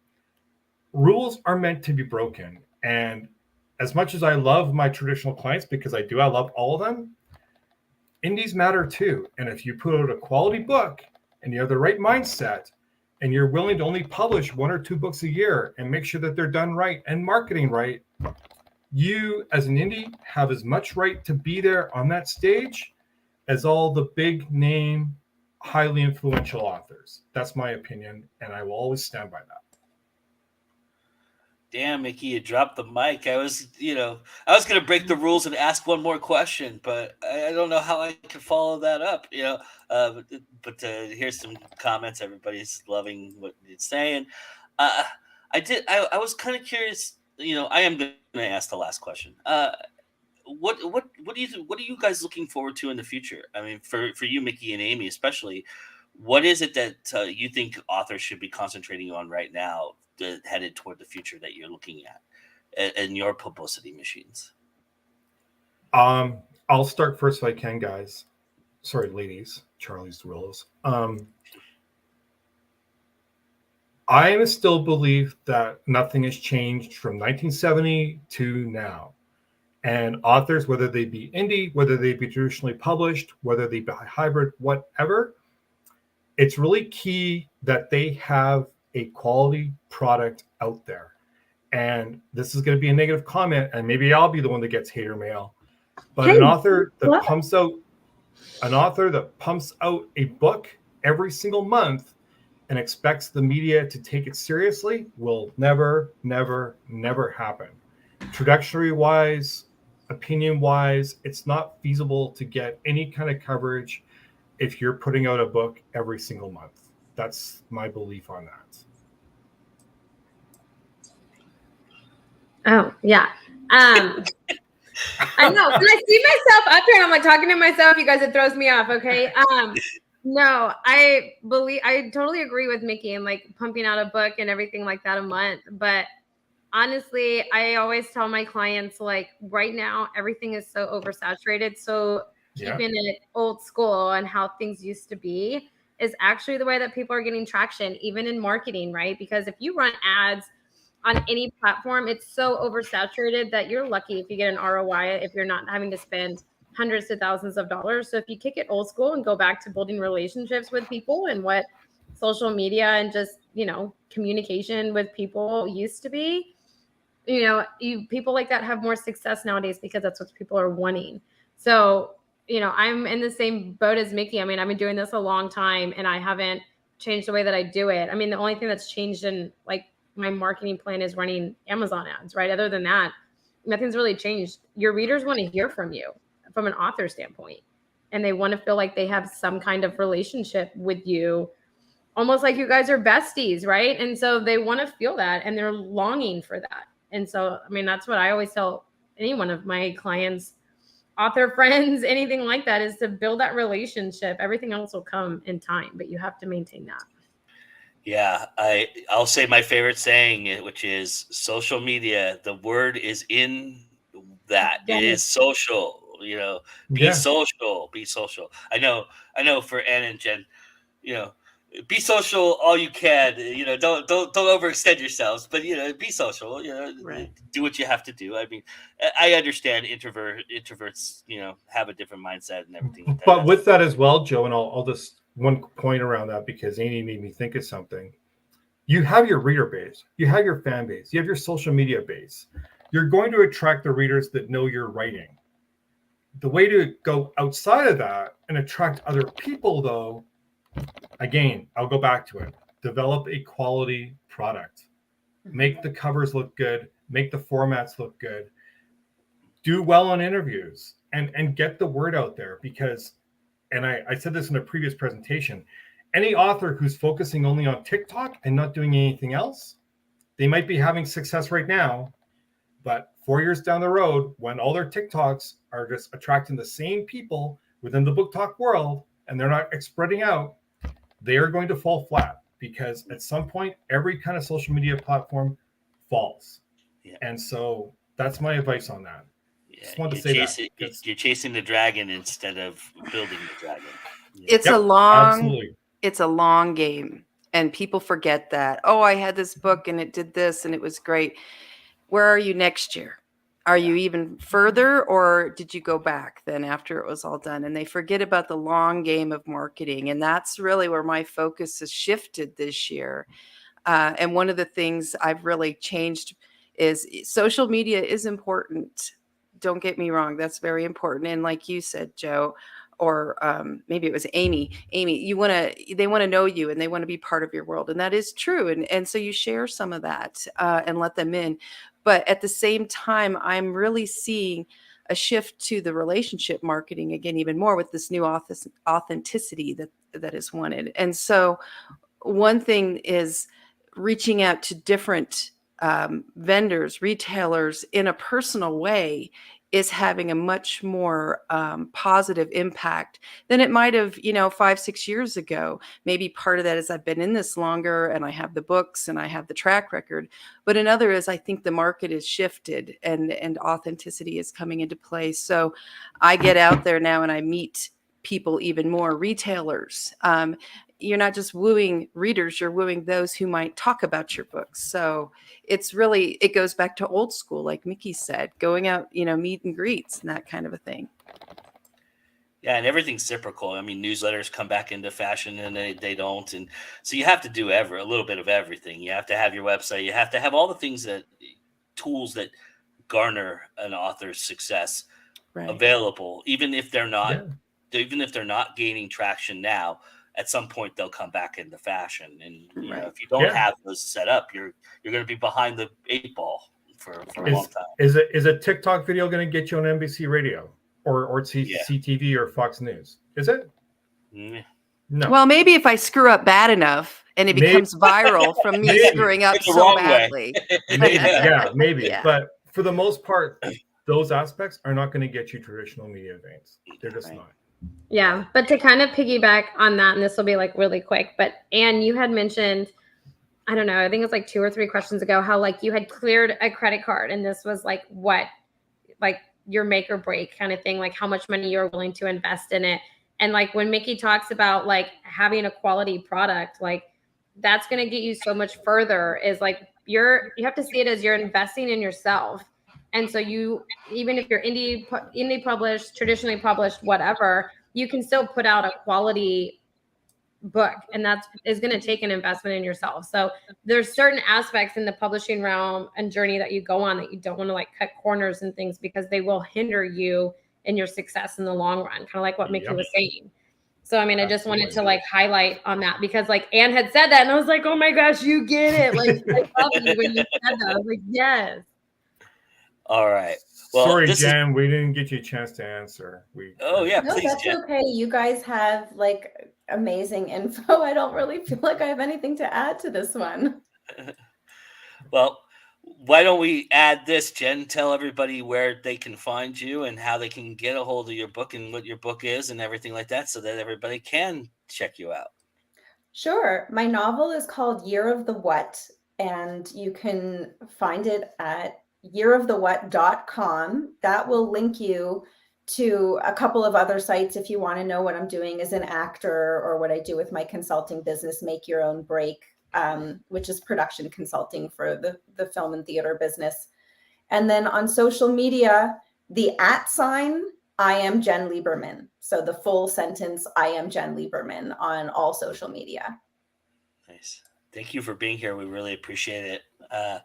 rules are meant to be broken. And as much as I love my traditional clients, because I love all of them, indies matter too. And if you put out a quality book and you have the right mindset and you're willing to only publish 1 or 2 books a year and make sure that they're done right and marketing right, you as an indie have as much right to be there on that stage as all the big name, highly influential authors. That's my opinion, and I will always stand by that. Damn, Mickey, you dropped the mic. I was going to break the rules and ask one more question, but I don't know how I can follow that up. But to hear some comments, everybody's loving what it's saying. I was kind of curious. I am going to ask the last question. What do you guys looking forward to in the future? I mean, for you, Mickey and Amy, especially, what is it that you think authors should be concentrating on right now, headed toward the future that you're looking at in your publicity machines? I'll start first if I can, guys. Sorry, ladies. Charlie's the rules. I still believe that nothing has changed from 1970 to now. And authors, whether they be indie, whether they be traditionally published, whether they be hybrid, whatever, it's really key that they have a quality product out there. And this is going to be a negative comment, and maybe I'll be the one that gets hater mail. But an author that pumps out a book every single month and expects the media to take it seriously will never, never, never happen. Trajectory-wise, opinion-wise, it's not feasible to get any kind of coverage if you're putting out a book every single month. That's my belief on that. Oh, yeah. I know. When I see myself up here and I'm like talking to myself, you guys, it throws me off. Okay. No, I totally agree with Mickey and like pumping out a book and everything like that a month. But honestly, I always tell my clients, like, right now, everything is so oversaturated. So keeping it old school and how things used to be is actually the way that people are getting traction, even in marketing, right? Because if you run ads on any platform, it's so oversaturated that you're lucky if you get an ROI, if you're not having to spend hundreds to thousands of dollars. So if you kick it old school and go back to building relationships with people and what social media and just, communication with people used to be, people like that have more success nowadays because that's what people are wanting. So, I'm in the same boat as Mickey. I mean, I've been doing this a long time and I haven't changed the way that I do it. I mean, the only thing that's changed in like my marketing plan is running Amazon ads, right? Other than that, nothing's really changed. Your readers want to hear from you from an author standpoint, and they want to feel like they have some kind of relationship with you, almost like you guys are besties, right? And so they want to feel that and they're longing for that. And so, I mean, that's what I always tell any one of my clients, author friends, anything like that, is to build that relationship. Everything else will come in time, but you have to maintain that. Yeah, I'll say my favorite saying, which is social media. The word is in that. It is social. Be social. Be social. I know. For Ann and Jen, be social all you can. Don't overextend yourselves, but be social. Right. Do what you have to do. I mean, I understand introverts. Have a different mindset and everything like that. But with that as well, Joe, and I'll just one point around that because Amy made me think of something. You have your reader base, you have your fan base, you have your social media base. You're going to attract the readers that know you're writing. The way to go outside of that and attract other people, though, again, I'll go back to it. Develop a quality product. Make the covers look good. Make the formats look good. Do well on interviews and get the word out there because, and I said this in a previous presentation, any author who's focusing only on TikTok and not doing anything else, they might be having success right now, but 4 years down the road, when all their TikToks are just attracting the same people within the book talk world and they're not spreading out, they are going to fall flat because at some point, every kind of social media platform falls. Yeah. And so that's my advice on that. Yeah, just wanted to say that. You're chasing the dragon instead of building the dragon. Yeah. It's a long game. And people forget that. Oh, I had this book and it did this and it was great. Where are you next year? Are you even further, or did you go back then after it was all done? And they forget about the long game of marketing. And that's really where my focus has shifted this year. And one of the things I've really changed is social media is important. Don't get me wrong. That's very important. And like you said, Joe, maybe it was Amy, they want to know you and they want to be part of your world. And that is true. And so you share some of that and let them in. But at the same time, I'm really seeing a shift to the relationship marketing again, even more with this new authenticity that is wanted. And so one thing is reaching out to different vendors, retailers in a personal way is having a much more positive impact than it might have, 5-6 years ago. Maybe part of that is I've been in this longer and I have the books and I have the track record. But another is I think the market is shifted and authenticity is coming into play. So I get out there now and I meet people even more, retailers. You're not just wooing readers, you're wooing those who might talk about your books. So it goes back to old school, like Mickey said, going out, meet and greets and that kind of a thing. Yeah, and everything's cyclical. I mean, newsletters come back into fashion and they don't. And so you have to do a little bit of everything. You have to have your website. You have to have all the tools that garner an author's success available, even if they're not, gaining traction now. At some point, they'll come back into fashion. And if you don't have those set up, you're going to be behind the 8 ball for a long time. Is a TikTok video going to get you on NBC Radio or CTV or Fox News? Is it? No. Well, maybe if I screw up bad enough and it becomes viral from me screwing up so badly. Maybe. Yeah. But for the most part, those aspects are not going to get you traditional media veins. They're just not. Yeah, but to kind of piggyback on that, and this will be like really quick, but Anne, you had mentioned, I don't know, I think it was like 2 or 3 questions ago, how like you had cleared a credit card and this was like your make or break kind of thing, like how much money you're willing to invest in it. And like when Mickey talks about like having a quality product, like that's going to get you so much further, is like you have to see it as you're investing in yourself. And so even if you're indie published, traditionally published, whatever, you can still put out a quality book, and that is going to take an investment in yourself. So there's certain aspects in the publishing realm and journey that you go on that you don't want to like cut corners and things, because they will hinder you in your success in the long run, kind of like what Mickey was saying. So, I mean, I just wanted to like highlight on that, because like Anne had said that and I was like, oh my gosh, you get it. Like I love you when you said that. I was like, yes. All right. Well, sorry, Jen, we didn't get you a chance to answer. Please, that's Jen. Okay. You guys have like amazing info. I don't really feel like I have anything to add to this one. Well, why don't we add this, Jen? Tell everybody where they can find you and how they can get a hold of your book and what your book is and everything like that, so that everybody can check you out. Sure. My novel is called Year of the What, and you can find it at yearofthewhat.com. That will link you to a couple of other sites if you want to know what I'm doing as an actor or what I do with my consulting business, Make Your Own Break, which is production consulting for the film and theater business. And then on social media, the @ I am Jen Lieberman. So the full sentence, I am Jen Lieberman, on all social media. Nice. Thank you for being here. We really appreciate it. Thank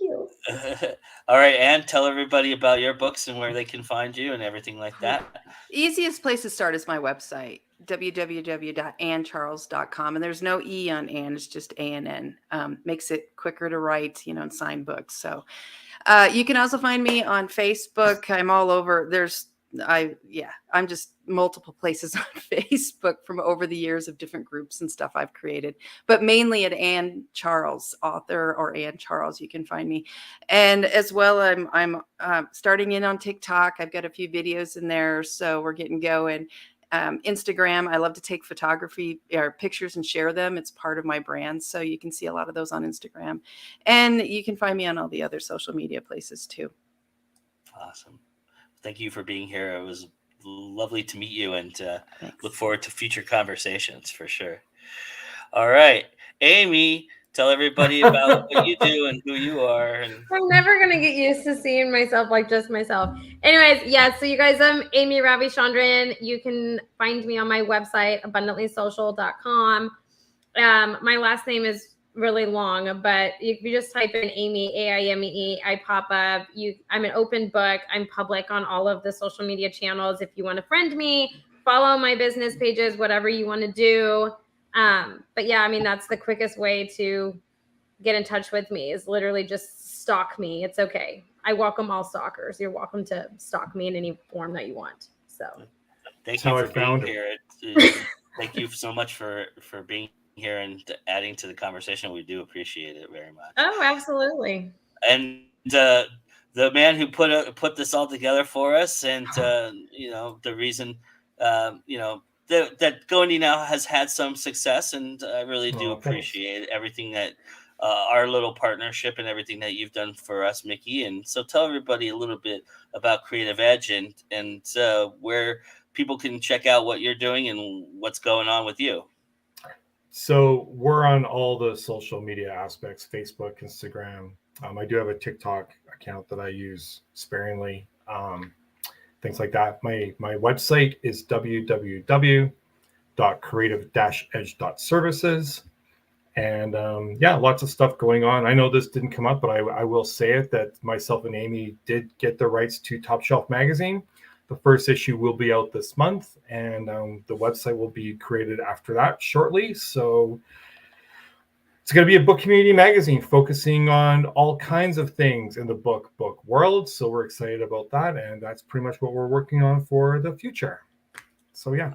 you. All right, Anne, tell everybody about your books and where they can find you and everything like that. Easiest place to start is my website, www.anncharles.com. And there's no E on Anne, it's just A-N-N. Makes it quicker to write, and sign books. So you can also find me on Facebook. I'm all over. I'm just multiple places on Facebook from over the years of different groups and stuff I've created, but mainly at Anne Charles, author, or Anne Charles. You can find me, and as well, I'm starting in on TikTok. I've got a few videos in there, so we're getting going. Instagram, I love to take photography or pictures and share them. It's part of my brand, so you can see a lot of those on Instagram, and you can find me on all the other social media places too. Awesome. Thank you for being here. It was lovely to meet you, and look forward to future conversations for sure. All right, Amy, tell everybody about what you do and who you are. I'm never going to get used to seeing myself like just myself. Anyways, so you guys, I'm Amy Ravichandran. You can find me on my website, abundantlysocial.com. My last name is really long, but if you just type in Amy, A-I-M-E-E, I pop up. I'm an open book. I'm public on all of the social media channels. If you want to friend me, follow my business pages, whatever you want to do. But yeah, I mean, that's the quickest way to get in touch with me is literally just stalk me. It's okay. I welcome all stalkers. You're welcome to stalk me in any form that you want. So thank That's how you I for being found it. here. Thank you so much for being here and adding to the conversation. We do appreciate it very much. Oh, absolutely. And the man who put this all together for us, and the reason that Go Indie Now has had some success, and I really do Thanks. appreciate everything that our little partnership and everything that you've done for us, Mickey. And so tell everybody a little bit about Creative Edge and where people can check out what you're doing and what's going on with you. So we're on all the social media aspects, Facebook, Instagram. I do have a TikTok account that I use sparingly, things like that. My website is www.creative-edge.services. And lots of stuff going on. I know this didn't come up, but I will say it, that myself and Amy did get the rights to Top Shelf Magazine. The first issue will be out this month, and the website will be created after that shortly. So it's going to be a book community magazine focusing on all kinds of things in the book world. So we're excited about that, and that's pretty much what we're working on for the future. So yeah.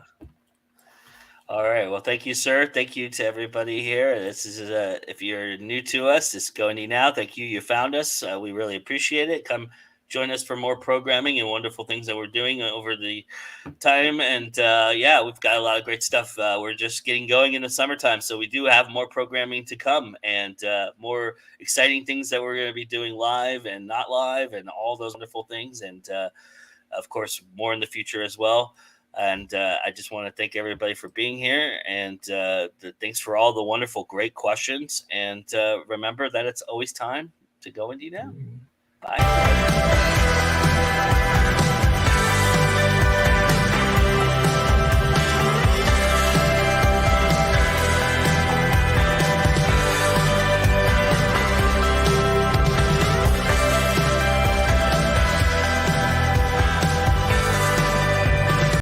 All right. Well, thank you, sir. Thank you to everybody here. This is if you're new to us, it's Go Indie Now. Thank you. You found us. We really appreciate it. Come join us for more programming and wonderful things that we're doing over the time. And we've got a lot of great stuff. We're just getting going in the summertime, so we do have more programming to come and more exciting things that we're going to be doing live and not live and all those wonderful things. And of course, more in the future as well. And I just want to thank everybody for being here, and thanks for all the wonderful, great questions. And remember that it's always time to go indie now. Bye.